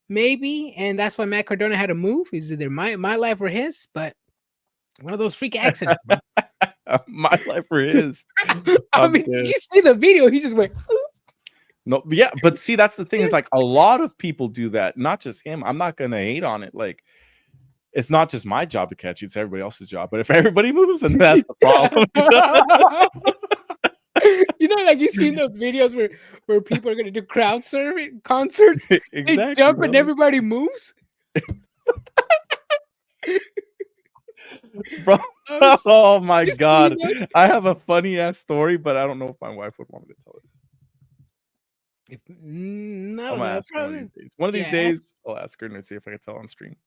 maybe, and that's why Matt Cardona had to move. Is either my life or his, but one of those freak accidents. My life or his. I mean, did you see the video? He just went. No, yeah, but see, that's the thing is like a lot of people do that, not just him. I'm not gonna hate on it. Like, it's not just my job to catch you; it's everybody else's job. But if everybody moves, then that's the problem. You know, like you've seen those videos where people are gonna do crowd surfing concerts. Exactly, they jump and everybody moves. Bro, oh my god, I have a funny ass story, but I don't know if my wife would want me to tell it. I'm gonna ask her one of these days. One of these days, I'll ask her and see if I can tell on stream.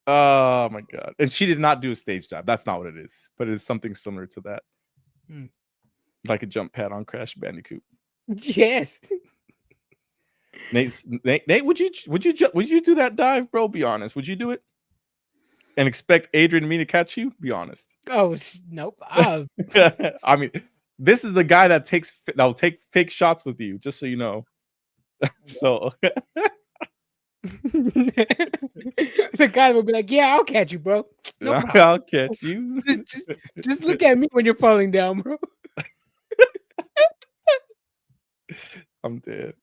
Oh my god! And she did not do a stage dive. That's not what it is, but it is something similar to that, like a jump pad on Crash Bandicoot. Yes. Nate, would you do that dive, bro? Be honest. Would you do it? And expect Adrian and me to catch you? Be honest. Oh, nope. I mean, this is the guy that'll take fake shots with you, just so you know. So the guy will be like, "Yeah, I'll catch you, bro. No problem. I'll catch you. just look at me when you're falling down, bro." I'm dead.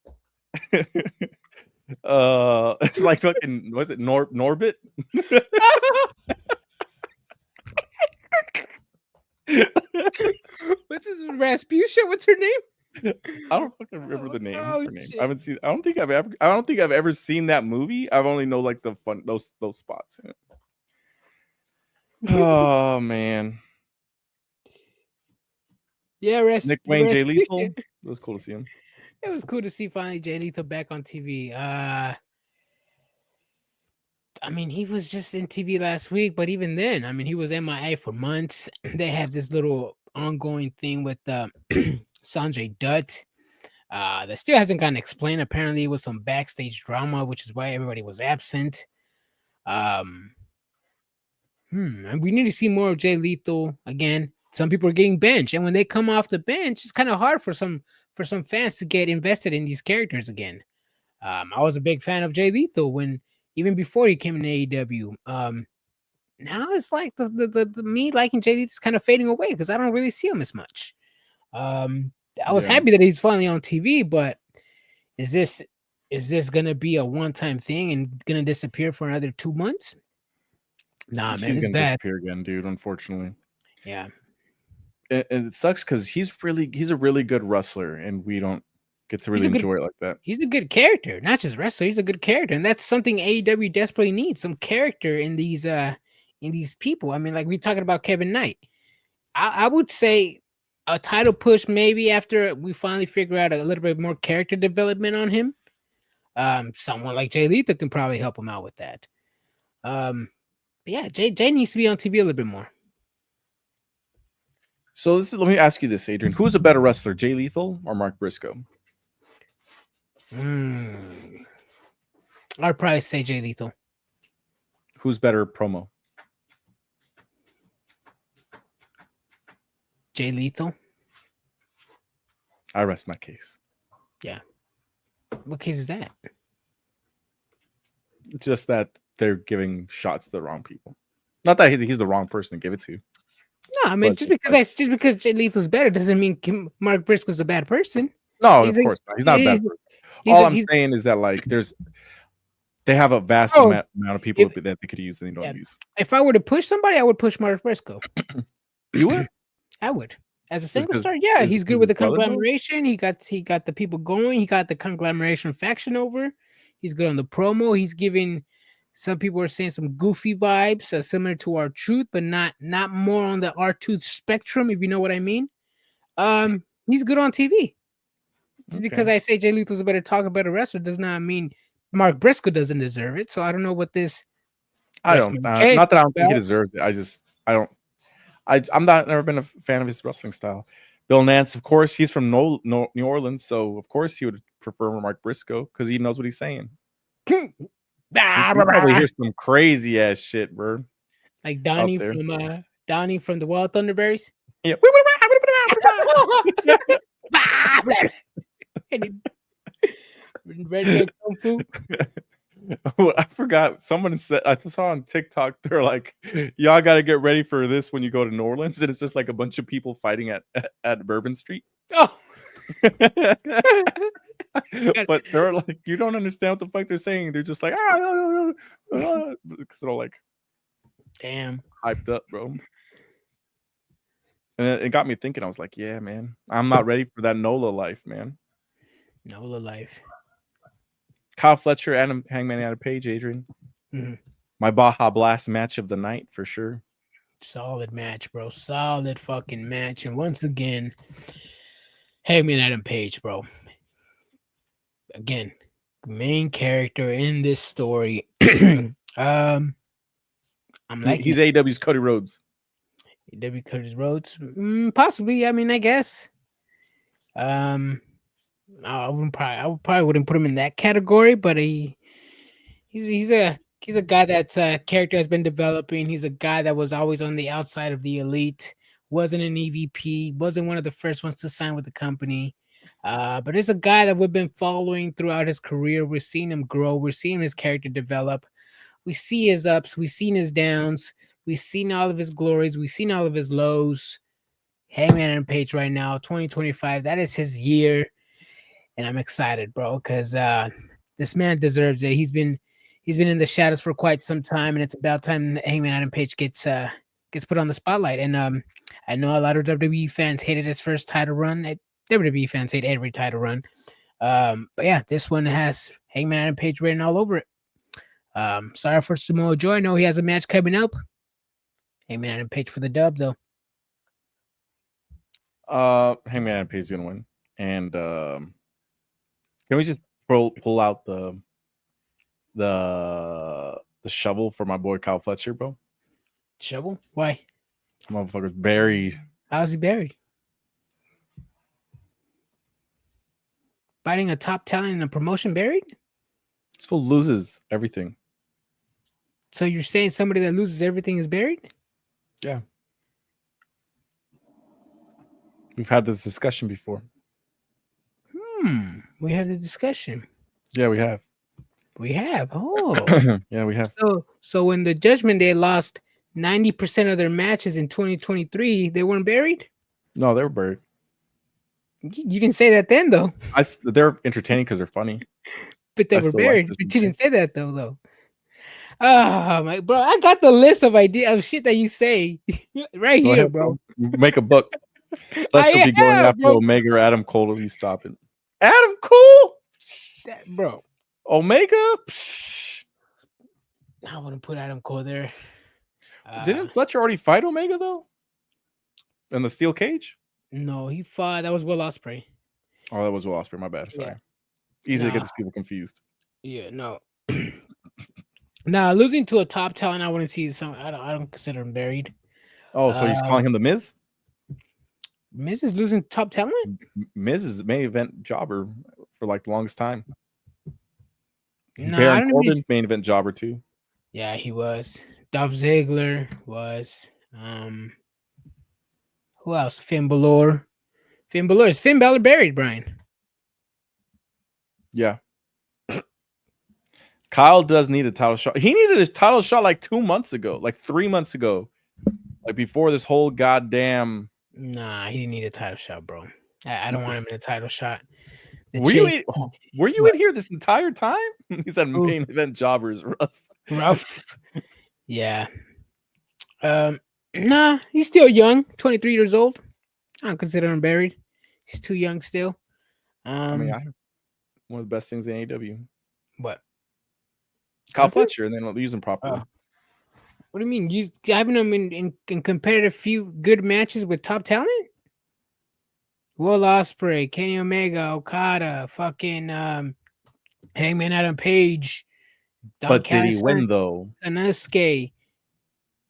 It's like fucking, was it Norbit? What's his Rasputia? What's her name? I don't fucking remember the name. Her name. I haven't seen. I don't think I've ever seen that movie. I've only know like the fun those spots in it. Oh man. Yeah, Nick Wayne, Jay Lethal. It was cool to see him. It was cool to see finally Jay Lethal back on TV. I mean, he was just in TV last week, but even then, I mean, he was MIA for months. They have this little ongoing thing with Sanjay Dutt that still hasn't gotten explained. Apparently, it was some backstage drama, which is why everybody was absent. And we need to see more of Jay Lethal again. Some people are getting benched, and when they come off the bench, it's kind of hard for some fans to get invested in these characters again. I was a big fan of Jay Lethal even before he came in AEW. Now it's like the me liking Jay Lethal is kind of fading away because I don't really see him as much. I was happy that he's finally on TV, but is this gonna be a one-time thing and gonna disappear for another 2 months? Nah, man, he's it's gonna bad. disappear again, dude. Unfortunately, yeah. And it sucks because he's a really good wrestler, and we don't get to really enjoy it like that. He's a good character, not just wrestler. He's a good character, and that's something AEW desperately needs: some character in these in these people. I mean, like we're talking about Kevin Knight. I would say a title push maybe after we finally figure out a little bit more character development on him. Someone like Jay Lethal can probably help him out with that. But yeah, Jay needs to be on TV a little bit more. So let me ask you this, Adrian. Who's a better wrestler, Jay Lethal or Mark Briscoe? I'd probably say Jay Lethal. Who's better promo? Jay Lethal. I rest my case. Yeah. What case is that? Just that they're giving shots to the wrong people. Not that he's the wrong person to give it to. No, I mean just because Jay Lethal's better doesn't mean Mark Briscoe's a bad person. No, of course not. He's not a bad person. All I'm saying is that like they have a vast amount of people that they could use and they don't use. If I were to push somebody, I would push Mark Briscoe. You would? I would. As a single star, yeah, he's good with the conglomeration. He got the people going. He got the conglomeration faction over. He's good on the promo. He's giving some people are saying some goofy vibes, similar to R-Truth, but not more on the R-Truth spectrum, if you know what I mean. He's good on TV. Just because I say Jay Lethal's a better talker, better wrestler, does not mean Mark Briscoe doesn't deserve it. So I don't know what this. I don't. Not that I don't think he deserves it. I'm never been a fan of his wrestling style. Bill Nance, of course, he's from New Orleans, so of course he would prefer Mark Briscoe because he knows what he's saying. You probably hear some crazy ass shit, bro. Like Donnie from the Wild Thunderberries. Yeah. Redneck Kung Fu. I forgot. Someone said I saw on TikTok. They're like, "Y'all got to get ready for this when you go to New Orleans." And it's just like a bunch of people fighting at Bourbon Street. Oh, but they're like, you don't understand what the fuck they're saying. They're just like, because they're all like, damn, hyped up, bro. And it got me thinking. I was like, yeah, man, I'm not ready for that NOLA life, man. NOLA life. Kyle Fletcher, Hangman Adam Page, Adrian. Mm-hmm. My Baja Blast match of the night for sure. Solid match, bro. Solid fucking match. And once again, Hangman Adam Page, bro. Again, main character in this story. I'm like he's AEW's Cody Rhodes. AEW Cody Rhodes, possibly. I mean, I guess. I probably wouldn't put him in that category, but he's a guy that's character has been developing. He's a guy that was always on the outside of the elite, wasn't an EVP, wasn't one of the first ones to sign with the company. But it's a guy that we've been following throughout his career. We're seeing him grow. We're seeing his character develop. We see his ups. We've seen his downs. We've seen all of his glories. We've seen all of his lows. Hangman Adam Page right now, 2025. That is his year. And I'm excited, bro, because this man deserves it. He's been in the shadows for quite some time, and it's about time Hangman Adam Page gets put on the spotlight. And I know a lot of WWE fans hated his first title run. WWE fans hate every title run. But yeah, this one has Hangman Adam Page written all over it. Sorry for Samoa Joe. I know he has a match coming up. Hangman Adam Page for the dub, though. Hangman Adam Page is gonna win, and can we just pull out the shovel for my boy Kyle Fletcher, bro? Shovel? Why? Motherfucker's buried. How's he buried? Biting a top talent in a promotion buried? This fool loses everything. So you're saying somebody that loses everything is buried? Yeah. We've had this discussion before. We have the discussion. Yeah, we have. We have. Oh. Yeah, we have. So when the Judgment Day lost 90% of their matches in 2023, they weren't buried? No, they were buried. You didn't say that then, though. They're entertaining because they're funny. But they were buried. But you didn't say that, though. Oh, my bro. I got the list of shit that you say right here, ahead, bro. Make a book. Let's be going after Omega or Adam Cole if you stop it. Adam Cole? Bro. Omega? I wouldn't put Adam Cole there. Didn't Fletcher already fight Omega though? In the steel cage? No, he fought. That was Will Ospreay. Oh, that was Will Ospreay. My bad. Sorry. Yeah. Easy to get these people confused. Yeah, no. Now losing to a top talent, I wouldn't see some. I don't consider him buried. Oh, so he's calling him the Miz? Miz is losing top talent. Miz is main event jobber for like the longest time. No, Baron Corbin, main event jobber too. Yeah, he was. Dolph Ziggler was. Who else? Finn Balor. Is Finn Balor buried, Brian? Yeah. Kyle does need a title shot. He needed a title shot like 2 months ago, like 3 months ago, like before this whole goddamn. Nah, he didn't need a title shot, bro. I don't want him in a title shot. Were you in here this entire time? He said main event jobber is rough. Yeah. Nah, he's still young, 23 years old. I don't consider him buried. He's too young still. I mean, one of the best things in AEW. What? Kyle Fletcher, and then don't use him properly. What do you mean? You having him in competitive few good matches with top talent? Will Ospreay, Kenny Omega, Okada, fucking Hangman Adam Page. But did he win though? Inosuke.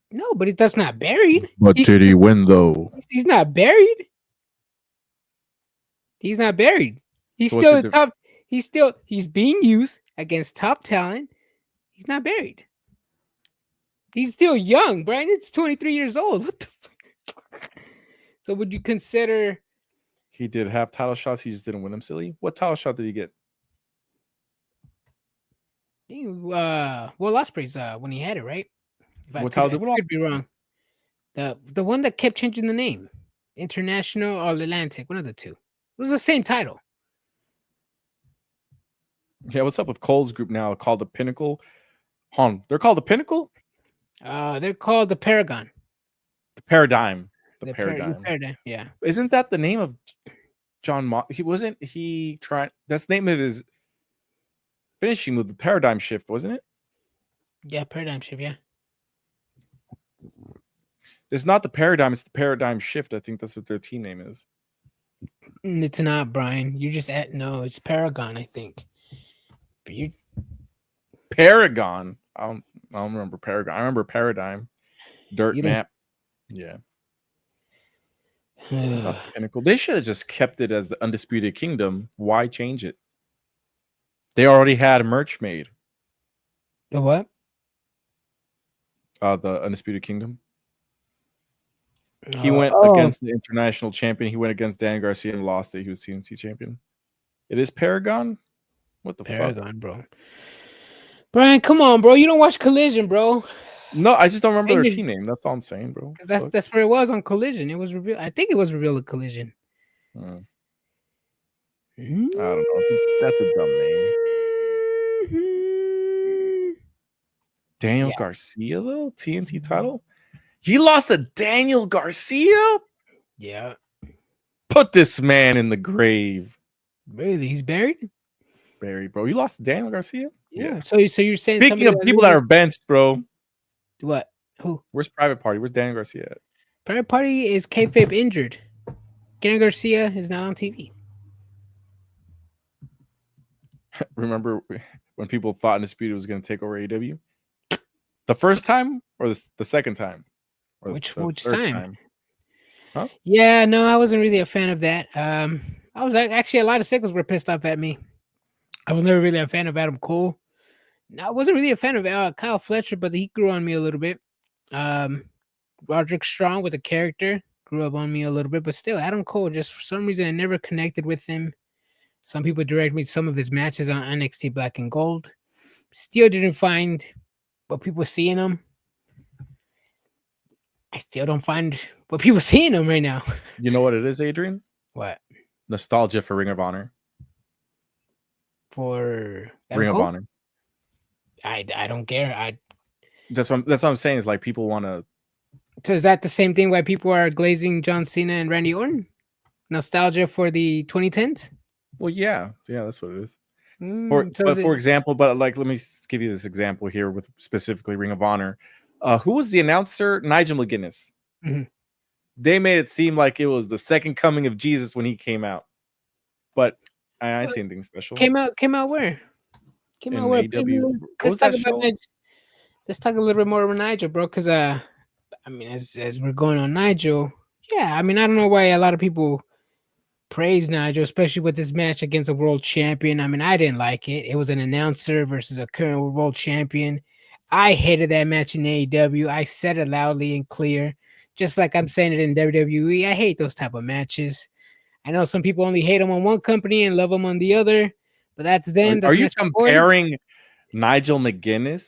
No, but that's not buried. But did he win though? He's not buried. He's not buried. He's So still top. He's being used against top talent. He's not buried. He's still young, Brian. It's 23 years old. What the fuck? So would you consider he did have title shots? He just didn't win them, silly. What title shot did he get? Will Ospreay's when he had it, right? What title did I could be wrong. The one that kept changing the name. International or Atlantic, one of the two. It was the same title. Yeah, what's up with Cole's group now called the Pinnacle? They're called the Pinnacle? They're called the Paragon. The Paradigm. The Paradigm, yeah. Isn't that the name of John that's the name of his finishing move, the Paradigm Shift, wasn't it? Yeah, Paradigm Shift, yeah. It's not the Paradigm, it's the Paradigm Shift. I think that's what their team name is. It's not, Brian. You just no, it's Paragon, I think. But Paragon. I don't remember Paragon. I remember Paradigm. Dirt map. Yeah. It's not the Pinnacle. They should have just kept it as the Undisputed Kingdom. Why change it? They already had merch made. The what? The Undisputed Kingdom. He went against the international champion. He went against Dan Garcia and lost it. He was TNT champion. It is Paragon? What the Paragon, fuck? Bro. Brian, come on, bro. You don't watch Collision, bro. No, I just don't remember their team name. That's all I'm saying, bro. Because that's where it was on Collision. It was revealed. I think it was revealed at Collision. I don't know. That's a dumb name. Daniel Garcia, though? TNT title? He lost to Daniel Garcia? Yeah. Put this man in the grave. Really? He's buried? Buried, bro. You lost to Daniel Garcia? Yeah. So you're saying speaking of people that are benched, bro. What? Who? Where's Private Party? Where's Daniel Garcia at? Private Party is kayfabe injured. Daniel Garcia is not on TV. Remember when people thought Undisputed was going to take over AEW? The first time or the second time? Or which time? Huh? Yeah, no, I wasn't really a fan of that. I was actually a lot of sickles were pissed off at me. I was never really a fan of Adam Cole. No, I wasn't really a fan of Kyle Fletcher, but he grew on me a little bit. Roderick Strong with the character grew up on me a little bit, but still, Adam Cole, just for some reason, I never connected with him. Some people direct me to some of his matches on NXT Black and Gold. Still didn't find what people see in him. I still don't find what people see in him right now. You know what it is, Adrian? What? Nostalgia for Ring of Honor. For Adam Ring Cole? of Honor. I don't care. That's what I'm saying. Is like people want to. So is that the same thing why people are glazing John Cena and Randy Orton? Nostalgia for the 2010s? Well, yeah, that's what it is. So for example, let me give you this example here with specifically Ring of Honor. Who was the announcer? Nigel McGuinness. Mm-hmm. They made it seem like it was the second coming of Jesus when he came out, but I didn't see anything special. Came out where? Came out where? AEW. Let's talk about Nigel. Let's talk a little bit more about Nigel, bro. Because I mean, as we're going on Nigel, yeah. I mean, I don't know why a lot of people praise Nigel, especially with this match against a world champion. I mean, I didn't like it. It was an announcer versus a current world champion. I hated that match in AEW. I said it loudly and clear, just like I'm saying it in WWE. I hate those type of matches. I know some people only hate them on one company and love them on the other, but that's them. Are you comparing Nigel McGuinness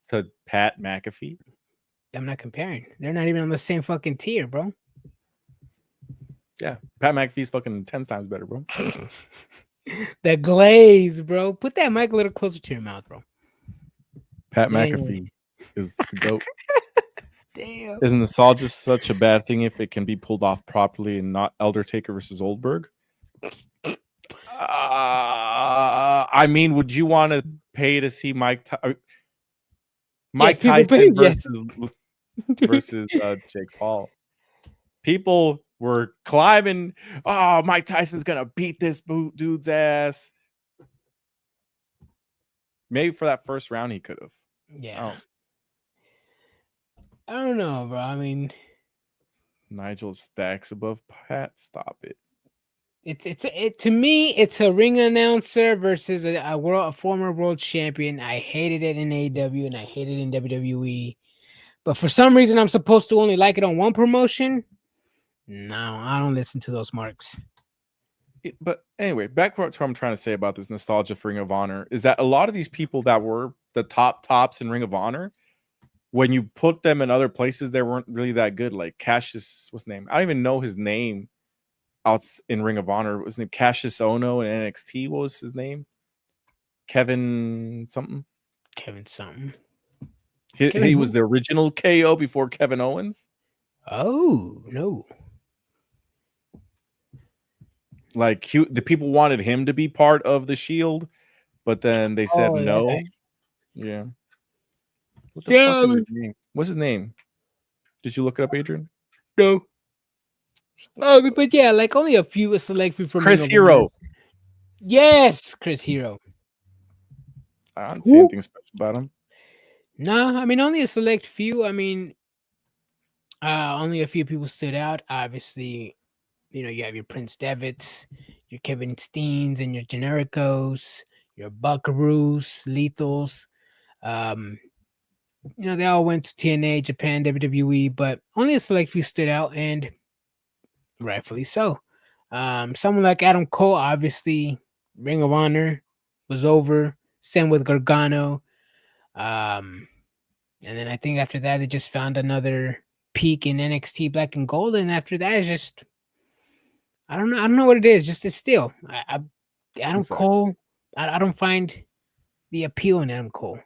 to Pat McAfee? I'm not comparing. They're not even on the same fucking tier, bro. Yeah, Pat McAfee's fucking 10 times better, bro. The glaze, bro. Put that mic a little closer to your mouth, bro. Pat McAfee is the GOAT. Damn. Isn't nostalgia such a bad thing if it can be pulled off properly and not Eldertaker versus Oldberg? I mean, would you want to pay to see Mike Tyson versus Jake Paul? People were climbing. Oh, Mike Tyson's gonna beat this dude's ass. Maybe for that first round he could have. Yeah. I don't know, bro. I mean, Nigel stacks above Pat. Stop it. It's to me, it's a ring announcer versus a former world champion. I hated it in AEW and I hated it in WWE. But for some reason, I'm supposed to only like it on one promotion. No, I don't listen to those marks. But anyway, back to what I'm trying to say about this nostalgia for Ring of Honor is that a lot of these people that were the tops in Ring of Honor, when you put them in other places, they weren't really that good. Like Cassius, what's his name? I don't even know his name out in Ring of Honor. What was his name? Cassius Ono in NXT. What was his name? Kevin something. He was the original KO before Kevin Owens. Oh, no. Like the people wanted him to be part of the Shield, but then they said no. Yeah. What the fuck is his name? What's his name? Did you look it up, Adrian? No. Oh, but yeah, like only a few select few from Chris Hero. Yes, Chris Hero. I don't see anything special about him. No, I mean only a select few. I mean, only a few people stood out. Obviously, you know, you have your Prince Devitt's, your Kevin Steens, and your Genericos, your Buckaroos, Lethals. You know, they all went to TNA, Japan, WWE, but only a select few stood out, and rightfully so. Someone like Adam Cole, obviously, Ring of Honor was over. Same with Gargano. And then I think after that, they just found another peak in NXT Black and Gold, and after that, it's just I don't know what it is. Just it's still Adam Cole. I don't find the appeal in Adam Cole.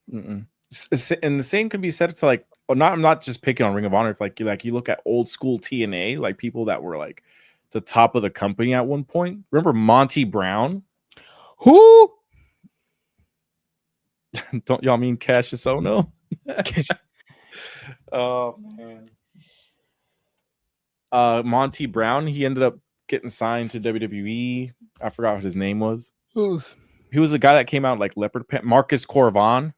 And the same can be said to like, I'm not just picking on Ring of Honor. If you look at old school TNA, like people that were like the top of the company at one point. Remember Monty Brown? Who? Don't y'all mean Cassius Ono? Oh man. Monty Brown, he ended up getting signed to WWE. I forgot what his name was. Oof. He was the guy that came out like leopard pants. Marcus Corvan.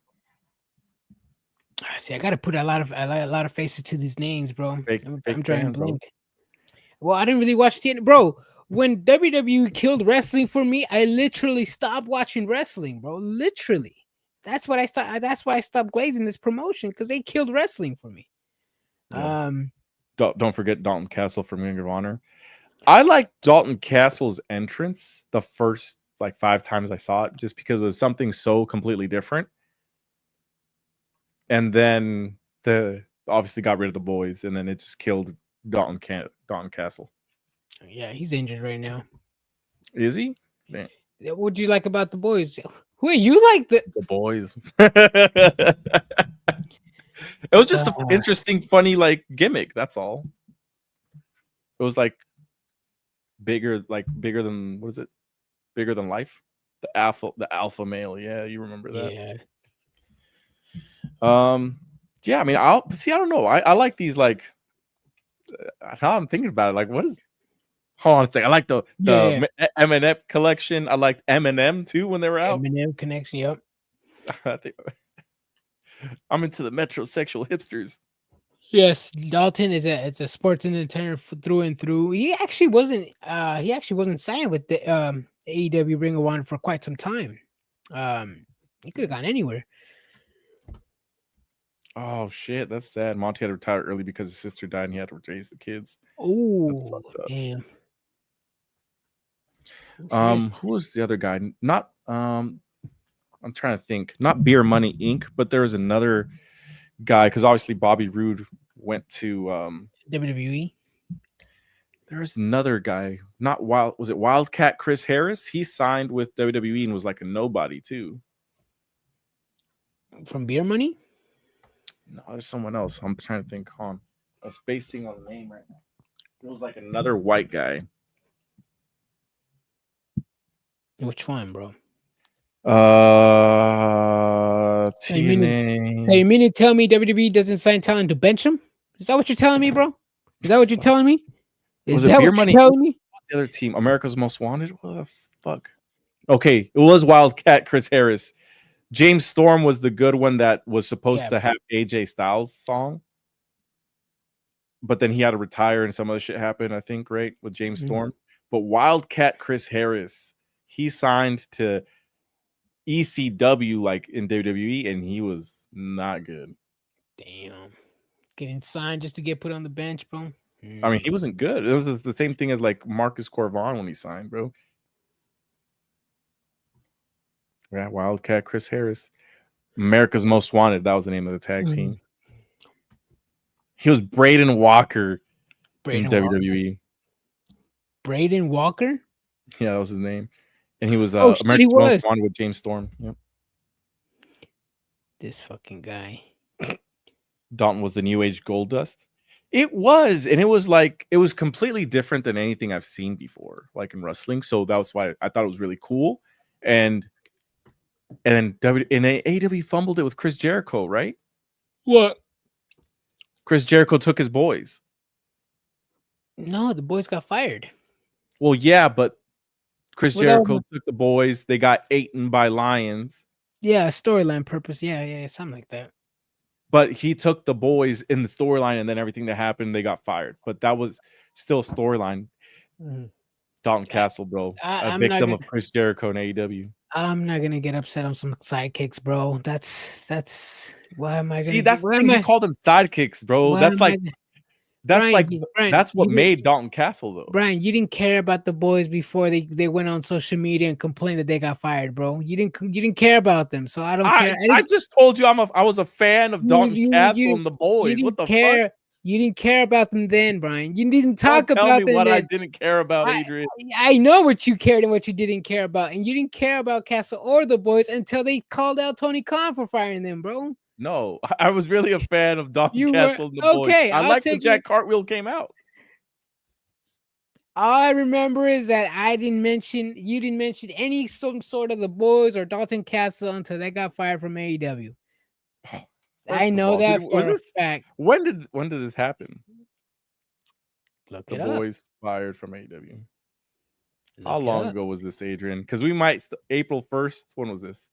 See, I gotta put a lot of faces to these names, bro. I'm trying to blink. Well, I didn't really watch TNA, bro. When WWE killed wrestling for me, I literally stopped watching wrestling, bro. Literally, that's why I stopped glazing this promotion because they killed wrestling for me. Yeah. Don't forget Dalton Castle from Ring of Honor. I like Dalton Castle's entrance the first like 5 times I saw it, just because it was something so completely different. And then obviously got rid of the boys, and then it just killed Dalton Castle. Yeah, he's injured right now. Is he? Man. What do you like about the boys? Who are you like the boys? It was just an interesting, funny like gimmick. That's all. It was like bigger than what is it? Bigger than life. The alpha male. Yeah, you remember that? Yeah, I mean, I don't know. I like these, like, how I'm thinking about it. Like, what is? Hold on a second. I like the M&M collection. I liked Eminem too when they were out. Eminem connection. Yep. I'm into the metrosexual hipsters. Yes, Dalton is a sports entertainer through and through. He actually wasn't signed with the AEW Ring of Honor for quite some time. He could have gone anywhere. Oh shit, that's sad. Monty had to retire early because his sister died and he had to raise the kids. Oh damn. Who was the other guy? Not I'm trying to think. Not Beer Money Inc., but there was another guy, because obviously Bobby Roode went to WWE. There was another guy, was it Wildcat Chris Harris? He signed with WWE and was like a nobody too. From Beer Money? No, there's someone else. I'm trying to think. I was spacing on the name right now. It was like another white guy. Which one, bro? TNA. You mean to tell me WWE doesn't sign talent to bench him? Is that what you're telling me, bro? Is that what you're telling me? Is that what you're telling me? The other team, America's Most Wanted. What the fuck? Okay, it was Wildcat Chris Harris. James Storm was the good one that was supposed to have AJ Styles' song, but then he had to retire and some other shit happened, I think, right, with James Storm. But Wildcat Chris Harris, he signed to ECW, like in WWE, and he was not good. Damn. Getting signed just to get put on the bench, bro. I mean, he wasn't good. It was the same thing as like Marcus Corvon when he signed, bro. Yeah, Wildcat Chris Harris. America's Most Wanted. That was the name of the tag team. He was Braden Walker in WWE. Braden Walker? Yeah, that was his name. And he was America's Most Wanted with James Storm. Yep. This fucking guy. Dalton was the New Age Goldust. It was, and it was completely different than anything I've seen before, like in wrestling. So that was why I thought it was really cool. And then AEW fumbled it with Chris Jericho, right? What? Chris Jericho took his boys. No, the boys got fired. Well, yeah, but Chris Jericho took the boys. They got eaten by lions. Yeah, storyline purpose. Yeah, something like that. But he took the boys in the storyline, and then everything that happened, they got fired. But that was still a storyline. Dalton Castle, bro, a victim of Chris Jericho and AEW. I'm not gonna get upset on some sidekicks, bro. That's why am I? See, that's the thing. You call them sidekicks, bro. That's what made Dalton Castle, though. Brian, you didn't care about the boys before they went on social media and complained that they got fired, bro. You didn't care about them, so I don't care. I just told you I was a fan of Dalton Castle and the boys. What the fuck? You didn't care about them then, Brian. You didn't talk about them. What I didn't care about, Adrian. I know what you cared and what you didn't care about, and you didn't care about Castle or the boys until they called out Tony Khan for firing them, bro. No, I was really a fan of Dalton Castle and the boys. I liked when Jack Cartwheel came out. All I remember is that you didn't mention any some sort of the boys or Dalton Castle until they got fired from AEW. I know that for a fact. When did this happen? Look it up. The boys fired from AEW. How long ago was this, Adrian? Because we might April 1st. When was this?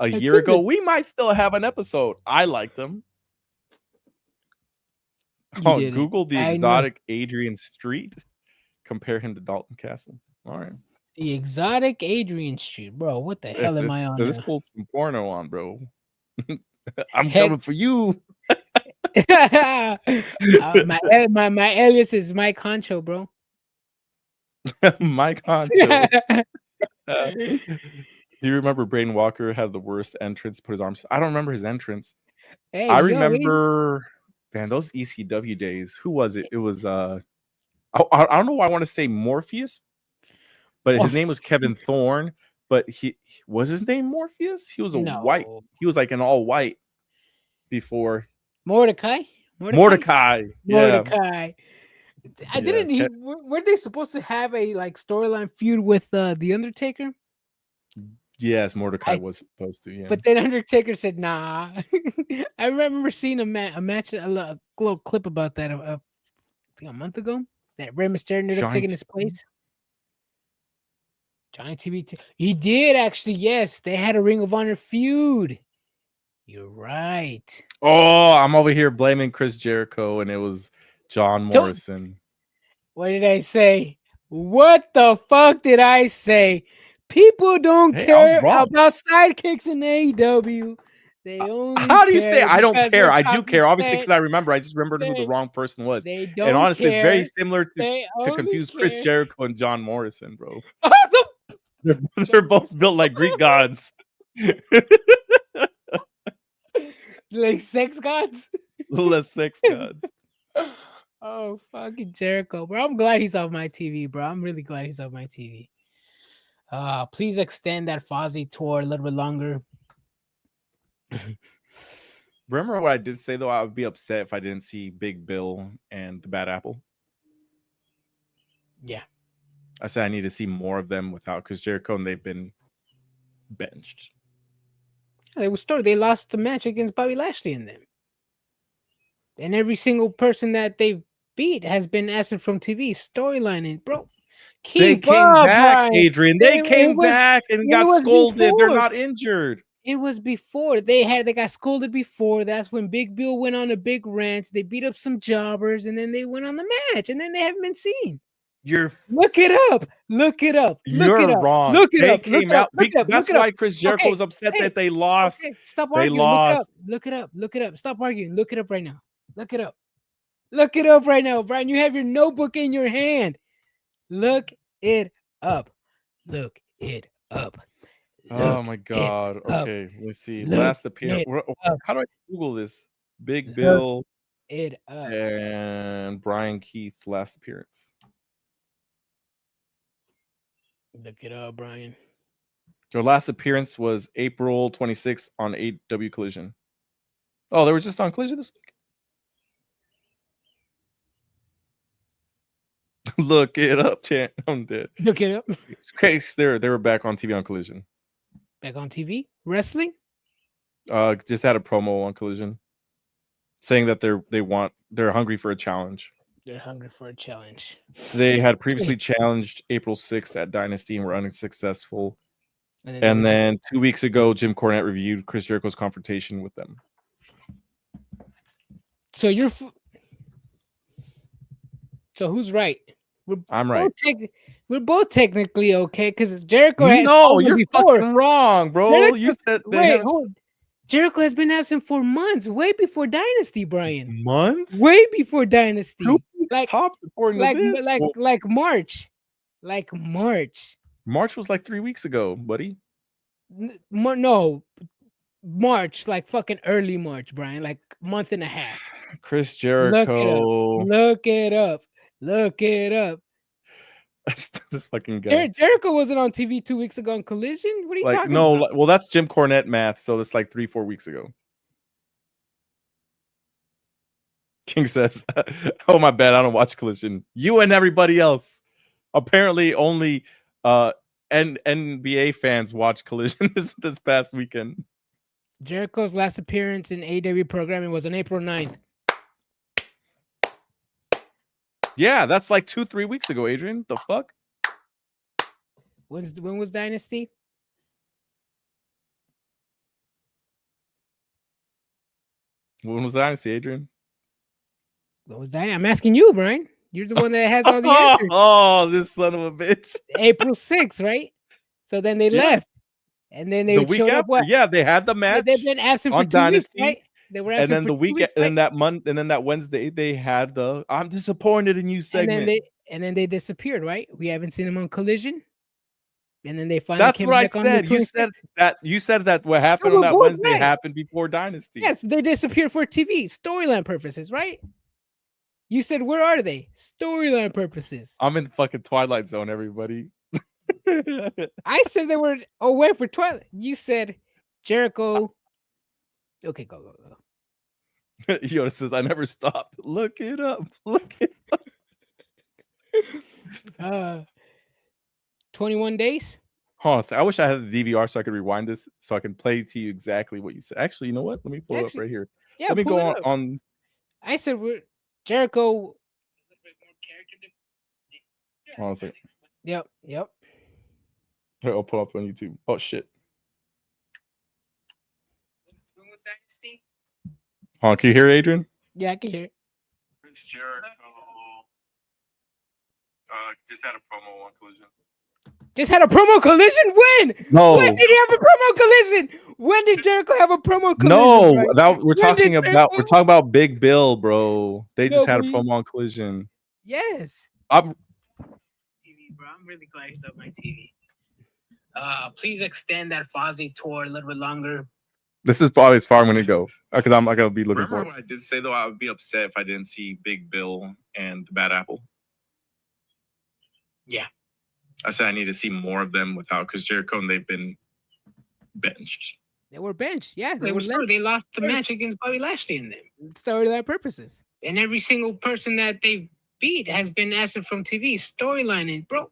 A year ago. We might still have an episode. I liked them. Google the exotic Adrian Street. Compare him to Dalton Castle. All right. The exotic Adrian Street, bro. What the hell am I on? This pulls some porno on, bro. I'm coming for you. My alias is Mike Honcho, bro. Mike Honcho. Do you remember Braden Walker had the worst entrance? Put his arms. I don't remember his entrance. I remember, man, those ECW days. Who was it? It was I don't know why I want to say Morpheus, but his name was Kevin Thorne. But he was his name Morpheus? He was white. He was like an all white before. Mordecai. Yeah. I didn't. Were they supposed to have a like storyline feud with the Undertaker? Yes, Mordecai was supposed to. Yeah, but then Undertaker said, "Nah." I remember seeing a match, a little clip about that. I think a month ago, that Rey Mysterio ended up taking his place. Johnny TB, he did actually. Yes, they had a Ring of Honor feud. You're right. Oh, I'm over here blaming Chris Jericho, and it was John Morrison. What did I say? What the fuck did I say? People don't care about sidekicks in AEW. They only How do you say I don't care? I do care, obviously, because I remember. I just remembered who the wrong person was. They don't and honestly, care. It's very similar to confuse Chris Jericho and John Morrison, bro. They're both built like Greek gods. Like sex gods? Less sex gods. Oh, fucking Jericho, bro. I'm glad he's off my TV, bro. I'm really glad he's off my TV. Please extend that Fozzy tour a little bit longer. Remember what I did say, though? I would be upset if I didn't see Big Bill and the Bad Apple. Yeah. I said I need to see more of them without Chris Jericho, and they've been benched. They lost the match against Bobby Lashley in them. And every single person that they beat has been absent from TV storyline. And bro, they came back, Adrian. They came back and got scolded. They're not injured. It was before they got scolded before. That's when Big Bill went on a big rant. They beat up some jobbers, and then they went on the match, and then they haven't been seen. Look it up. You're wrong. Look it up. That's why Chris Jericho was upset that they lost. Okay. Stop arguing. Look it up. Stop arguing. Look it up right now. Look it up right now, Brian. You have your notebook in your hand. Look it up. Oh my God. Okay, let's see. Last appearance. How do I Google this? Big Bill and Brian Keith last appearance. Look it up, Brian. Their last appearance was April 26th on AEW Collision. Oh, they were just on Collision this week? Look it up, Chant. I'm dead. Look it up. Okay, they were back on TV on Collision. Back on TV? Wrestling? Just had a promo on Collision saying that they're hungry for a challenge. They're hungry for a challenge. They had previously challenged April 6th at Dynasty and were unsuccessful. And then 2 weeks ago, Jim Cornette reviewed Chris Jericho's confrontation with them. So who's right? I'm right. We're both technically okay because Jericho has you're fucking wrong, bro. You said Jericho has been absent for months, way before Dynasty, Brian. Months? Way before Dynasty. Like March. Like March. March was like 3 weeks ago, buddy. No. March, like fucking early March, Brian. Like a month and a half. Chris Jericho. Look it up. This fucking guy. Jericho wasn't on TV 2 weeks ago on Collision. What are you talking about? Well, that's Jim Cornette math, so it's like 3-4 weeks ago. King says, "Oh my bad, I don't watch Collision. You and everybody else. Apparently, only NBA fans watch Collision this past weekend." Jericho's last appearance in AEW programming was on April 9th. Yeah, that's like 2-3 weeks ago, Adrian. The fuck? When was Dynasty? When was Dynasty, Adrian? What was Dynasty? I'm asking you, Brian. You're the one that has all the answers. Oh, this son of a bitch. April 6th, right? So then they left. And then they showed up. What? Yeah, they had the match. They've been absent for 2 weeks, right? They were absent and then the weekend, and then that month, and then that Wednesday, they had the "I'm disappointed in you" segment. And then they disappeared, right? We haven't seen them on Collision. And then they finally came back on the 26th. You said that what happened on that Wednesday happened before Dynasty. Yes, they disappeared for TV storyline purposes, right? You said, where are they? Storyline purposes. I'm in the fucking Twilight Zone, everybody. I said they were away for Twilight. You said Jericho. Okay, go. Yoda says, "I never stopped." Look it up. 21 days. Hold on, I wish I had the DVR so I could rewind this so I can play to you exactly what you said. Actually, you know what? Let me pull it up right here. Yeah, Let me pull go it up. on. I said Jericho. Hold on a second. Yep. Here, I'll pull up on YouTube. Oh shit. Hold on, can you hear it, Adrian? Yeah, I can hear it. Chris Jericho just had a promo on Collision. Just had a promo collision? When? No. When did he have a promo collision? When did Jericho have a promo collision? No, Brian? we're talking about Big Bill, bro. They just had a promo on Collision. Yes. I'm TV, bro. I'm really glad he's up my TV. Please extend that Fozzy tour a little bit longer. This is probably as far I'm gonna go because I'm not gonna be looking for it. Remember when I did say though I would be upset if I didn't see Big Bill and the Bad Apple? Yeah. I said I need to see more of them without because Jericho and they've been benched. They were benched. Yeah, They lost the match against Bobby Lashley in them. Storyline purposes. And every single person that they beat has been absent from TV. Storyline, and bro,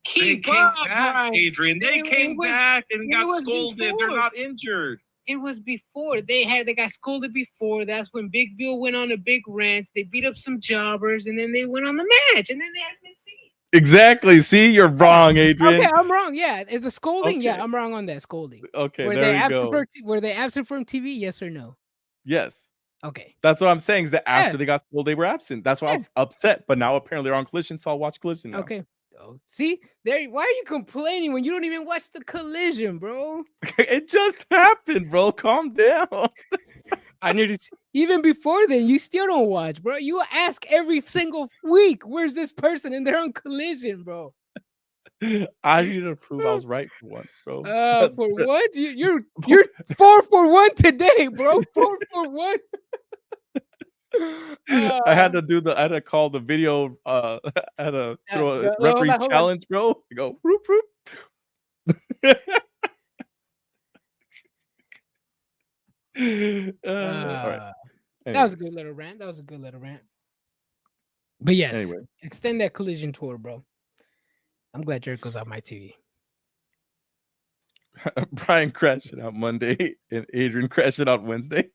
They came back, Adrian. They came back and got scolded. They're not injured. It was before they got scolded before. That's when Big Bill went on a big rant. They beat up some jobbers, and then they went on the match, and then they haven't been seen. Exactly. See, you're wrong, Adrian. Okay, I'm wrong. Yeah, is the scolding? Okay. Yeah, I'm wrong on that scolding. Okay, there you go. Were they absent from TV? Yes or no? Yes. Okay. That's what I'm saying. Is that after they got scolded, they were absent. That's why I was upset. But now apparently they're on Collision, so I'll watch Collision now. Okay. Oh, see, there. Why are you complaining when you don't even watch the Collision, bro? It just happened, bro. Calm down. I need to. Even before then, you still don't watch, bro. You ask every single week, "Where's this person?" And they're on Collision, bro. I need to prove I was right for once, bro. For what? You're 4 for 1 today, bro. 4 for 1. I had to call the video. I had to throw a referee challenge, bro. Go whoop whoop. All right. That was a good little rant. But yes, anyway, extend that Collision tour, bro. I'm glad Jericho's off my TV. Brian crashed it out Monday, and Adrian crashed it out Wednesday.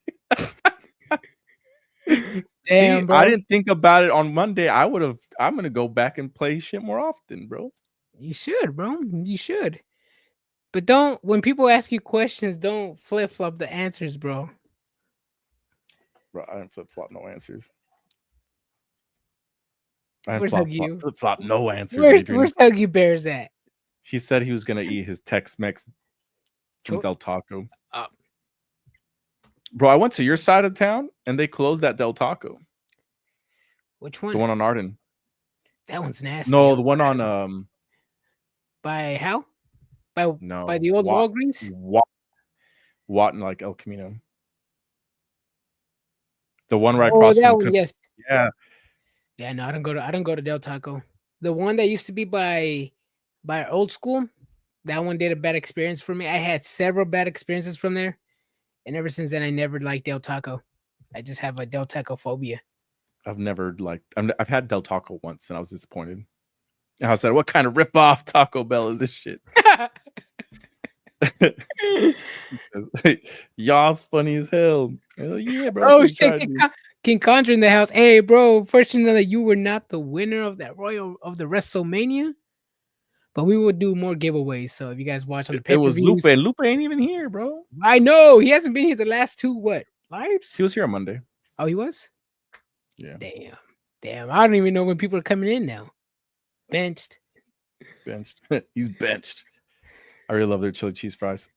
Damn, bro. I didn't think about it on Monday. I'm gonna go back and play shit more often, bro. You should, bro. You should. But don't, when people ask you questions, don't flip flop the answers, bro. Bro, I didn't flip flop no answers. Where's Huggy? Flip flop no answers. Where's Huggy Bears at? He said he was gonna eat his Tex-Mex from Del Taco. Bro, I went to your side of town and they closed that Del Taco. Which one? The one on Arden. That one's nasty. No, the one on by how? By the old Walgreens? Watt and like El Camino. The one right across from one, yes. Yeah. Yeah, no, I don't go to Del Taco. The one that used to be by Old School, that one did a bad experience for me. I had several bad experiences from there. And ever since then, I never liked Del Taco. I just have a Del Taco phobia. I've had Del Taco once and I was disappointed. And I said, what kind of rip-off Taco Bell is this shit? Y'all's funny as hell. Yeah, bro. Oh, shit. King Contra in the house. Hey, bro. Fortunately, you were not the winner of that the WrestleMania. But we will do more giveaways. So if you guys watch on the pay-per-views. It was Lupe. Lupe ain't even here, bro. I know. He hasn't been here the last 2 lives? He was here on Monday. Oh, he was? Yeah. Damn. I don't even know when people are coming in now. Benched. He's benched. I really love their chili cheese fries.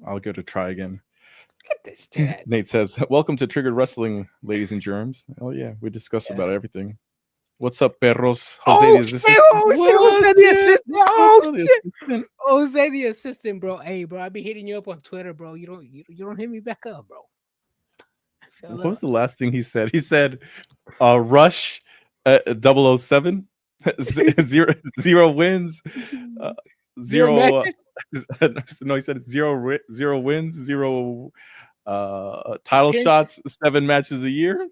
I'll give it a try again. Look at this chat. Nate says, welcome to Triggered Wrestling, ladies and germs. Oh, yeah. We discuss about everything. What's up, perros? Jose Jose the assistant, bro. Hey, bro, I be hitting you up on Twitter, bro. You don't hit me back up, bro. What was the last thing he said? He said, Rush 007, 0 wins, 0. No, he said it's 0 wins, 0 title shots, 7 matches a year.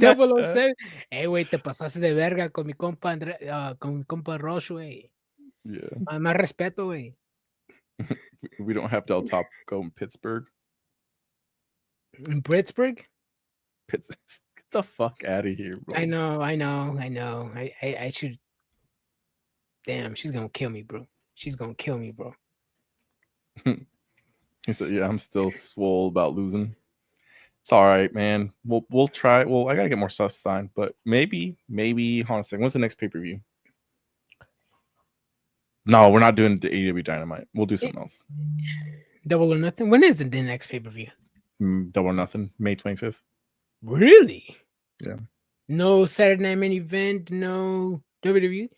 007. Hey, güey, te pasaste de verga con mi compa Roche, güey. Yeah. Más respeto, güey. We don't have Del Taco in Pittsburgh. In Pittsburgh? Get the fuck out of here, bro. I know. I should. Damn, she's gonna kill me, bro. He said, "Yeah, I'm still swole about losing. It's all right, man. We'll try. Well, I gotta get more stuff signed, but maybe. Hold on a second. What's the next pay-per-view? No, we're not doing the AEW Dynamite. We'll do something else. Double or Nothing. When is it the next pay-per-view? Double or Nothing, May 25th. Really? Yeah. No Saturday Night Main Event. No WWE.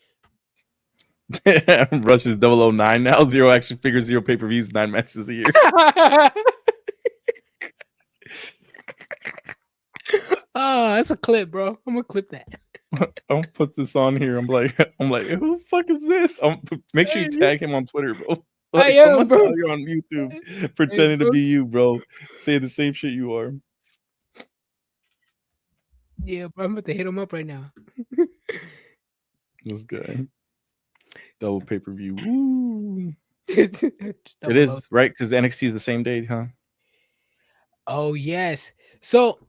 Rush is 009 now. 0 action figures, 0 pay-per-views, 9 matches a year. Oh, that's a clip, bro. I'm gonna clip that. I'll put this on here. I'm like, who the fuck is this? Make sure you tag him on Twitter, bro. Like, I am, someone bro. tell you on YouTube pretending to be you, bro. Say the same shit you are. Yeah, bro, I'm about to hit him up right now. This guy. Double pay-per-view. Woo. It is, right? Because the NXT is the same day, huh? Oh, yes. So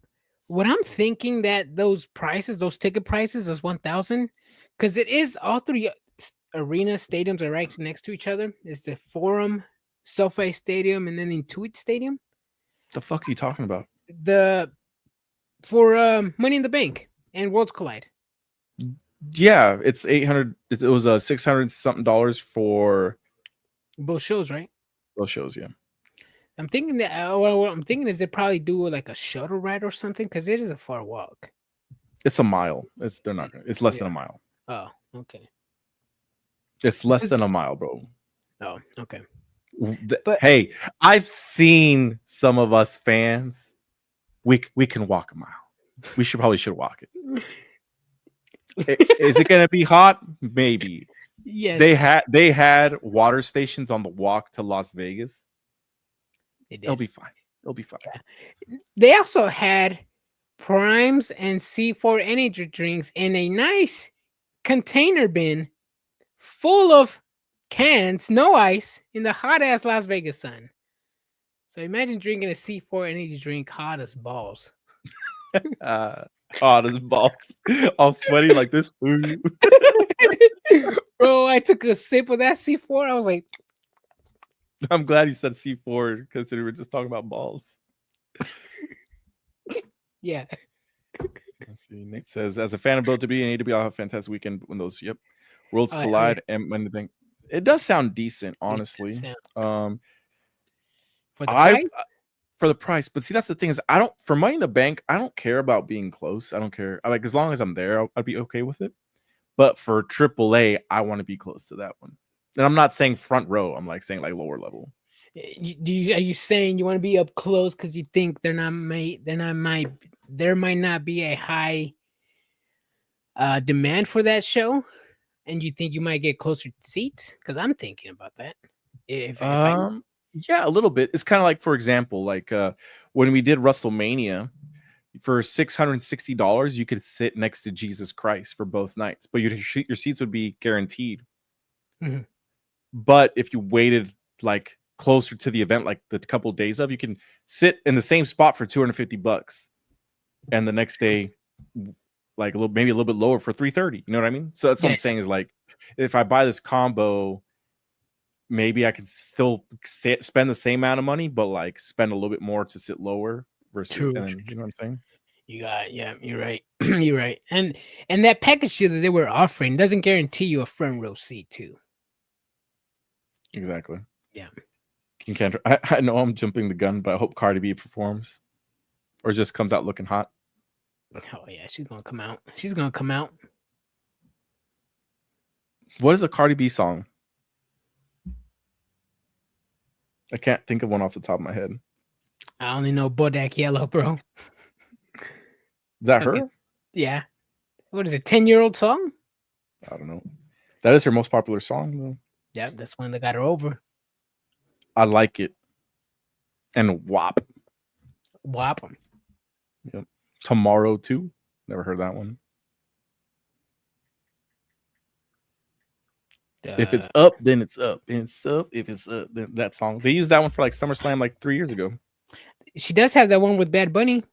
what I'm thinking that those ticket prices is 1,000, because it is all three arena stadiums are right next to each other. It's the Forum, SoFi Stadium, and then Intuit Stadium. The fuck are you talking about? For Money in the Bank and Worlds Collide. Yeah, it's 800. It was $600 something for both shows, right? Both shows, yeah. I'm thinking that what I'm thinking is they probably do like a shuttle ride or something, because it is a far walk. It's a mile. It's less than a mile. Oh, okay. It's less than a mile, bro. Oh, okay. But hey, I've seen some of us fans. We can walk a mile. We should walk it. Is it gonna be hot? Maybe. Yes. They had water stations on the walk to Las Vegas. It'll be fine. Yeah. They also had Primes and C4 energy drinks in a nice container bin full of cans, no ice, in the hot ass Las Vegas sun. So imagine drinking a C4 energy drink hot as balls. Hot as balls. All sweaty like this. Bro, I took a sip of that C4. I was like, I'm glad you said C4 because we were just talking about balls. Yeah. Let's see. Nate says, as a fan of Build to Be and AEW, I'll have a fantastic weekend when those worlds collide. And when the thing, it does sound decent, honestly. For the price? For the price, but see, that's the thing is, for Money in the Bank, I don't care about being close. I don't care. As long as I'm there, I'd be okay with it. But for AAA, I want to be close to that one. And I'm not saying front row. I'm saying lower level. Are you saying you want to be up close because you think there might not be a high demand for that show, and you think you might get closer seats? Because I'm thinking about that. Yeah, a little bit. It's kind of like, for example, when we did WrestleMania, for $660, you could sit next to Jesus Christ for both nights, but your seats would be guaranteed. Mm-hmm. But if you waited closer to the event, the couple of days you can sit in the same spot for $250, and the next day, maybe a little bit lower for $330. You know what I mean? So that's what I'm saying is if I buy this combo, maybe I can still spend the same amount of money, but spend a little bit more to sit lower versus. True. You know what I'm saying? You're right. You're right. And that package that they were offering doesn't guarantee you a front row seat too. Exactly. Yeah. I know I'm jumping the gun, but I hope Cardi B performs, or just comes out looking hot. Oh yeah, she's gonna come out. What is a Cardi B song? I can't think of one off the top of my head. I only know Bodak Yellow, bro. Is that her? Yeah. What is it? 10-year-old song? I don't know. That is her most popular song, though. Yeah, that's one that got her over. I like it. And WAP. WAP. Yep. Tomorrow too. Never heard that one. If it's up, then it's up. And it's up. If it's up, then that song. They used that one for like SummerSlam like 3 years ago. She does have that one with Bad Bunny.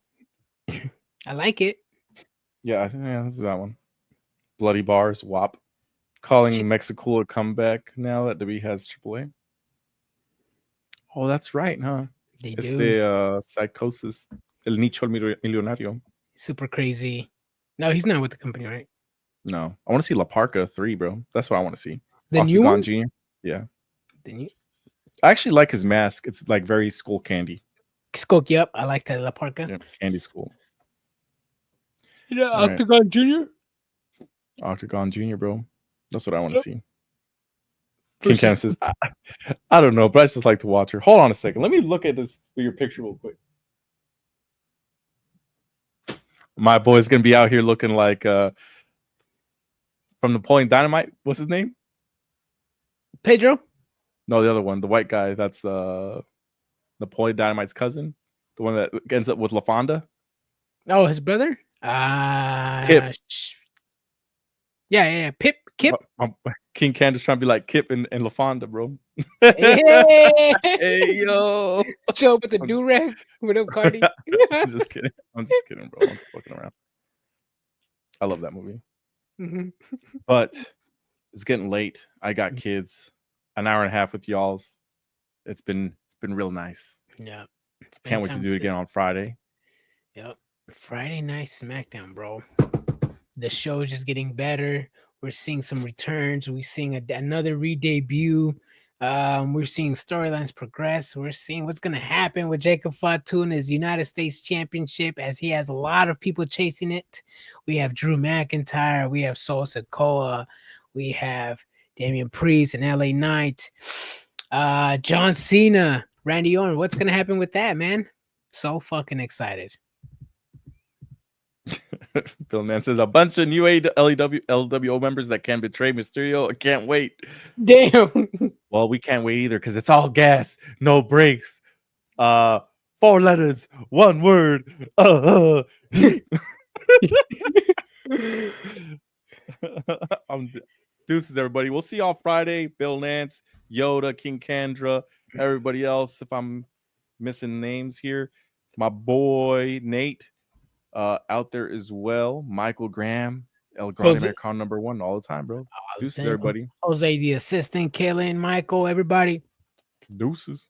I like it. Yeah, this is that one. Bloody Bars, WAP. Calling Mexico a comeback now that WWE has AAA. Oh, that's right, huh? They it's do. The Psychosis, El Nicho Millonario. Super crazy. No, he's not with the company, right? No, I want to see La Parka 3, bro. That's what I want to see. The new one? Jr. Yeah. The new. I actually like his mask. It's like very Skull Candy. Skull, yep. I like that La Parka. Yep, Candy Skull. Yeah, Octagon Jr. Octagon Jr., bro. That's what I want to see. King Cam says, I don't know, but I just like to watch her. Hold on a second. Let me look at this for your picture real quick. My boy's gonna be out here looking like from Napoleon Dynamite. What's his name? Pedro? No, the other one, the white guy. That's Napoleon Dynamite's cousin, the one that ends up with LaFonda. Oh, his brother? Kip. Yeah. Kip. King Candace trying to be like Kip and LaFonda, bro. Hey, yo. Show up with the do-rag. What up, Cardi? I'm just kidding, bro. I'm fucking around. I love that movie. Mm-hmm. But it's getting late. I got kids. An hour and a half with y'all's. It's been real nice. Yeah. Can't wait to do it again on Friday. Yep. Friday Night SmackDown, bro. The show is just getting better. We're seeing some returns. We're seeing another re-debut. We're seeing storylines progress. We're seeing what's going to happen with Jacob Fatu and his United States Championship, as he has a lot of people chasing it. We have Drew McIntyre. We have Sol Sikoa. We have Damian Priest and LA Knight. John Cena, Randy Orton. What's going to happen with that, man? So fucking excited. Bill Man says a bunch of new LWO members that can betray Mysterio. I can't wait. Damn. Well, we can't wait either because it's all gas, no breaks. 4 letters, 1 word. Deuces, everybody. We'll see y'all Friday. Bill Nance, Yoda, King Kandra, everybody else. If I'm missing names here, my boy Nate. Out there as well, Michael Graham, El Grande Americano #1 all the time, bro. Deuces, everybody. Jose, the assistant, Kaylin, Michael, everybody. Deuces.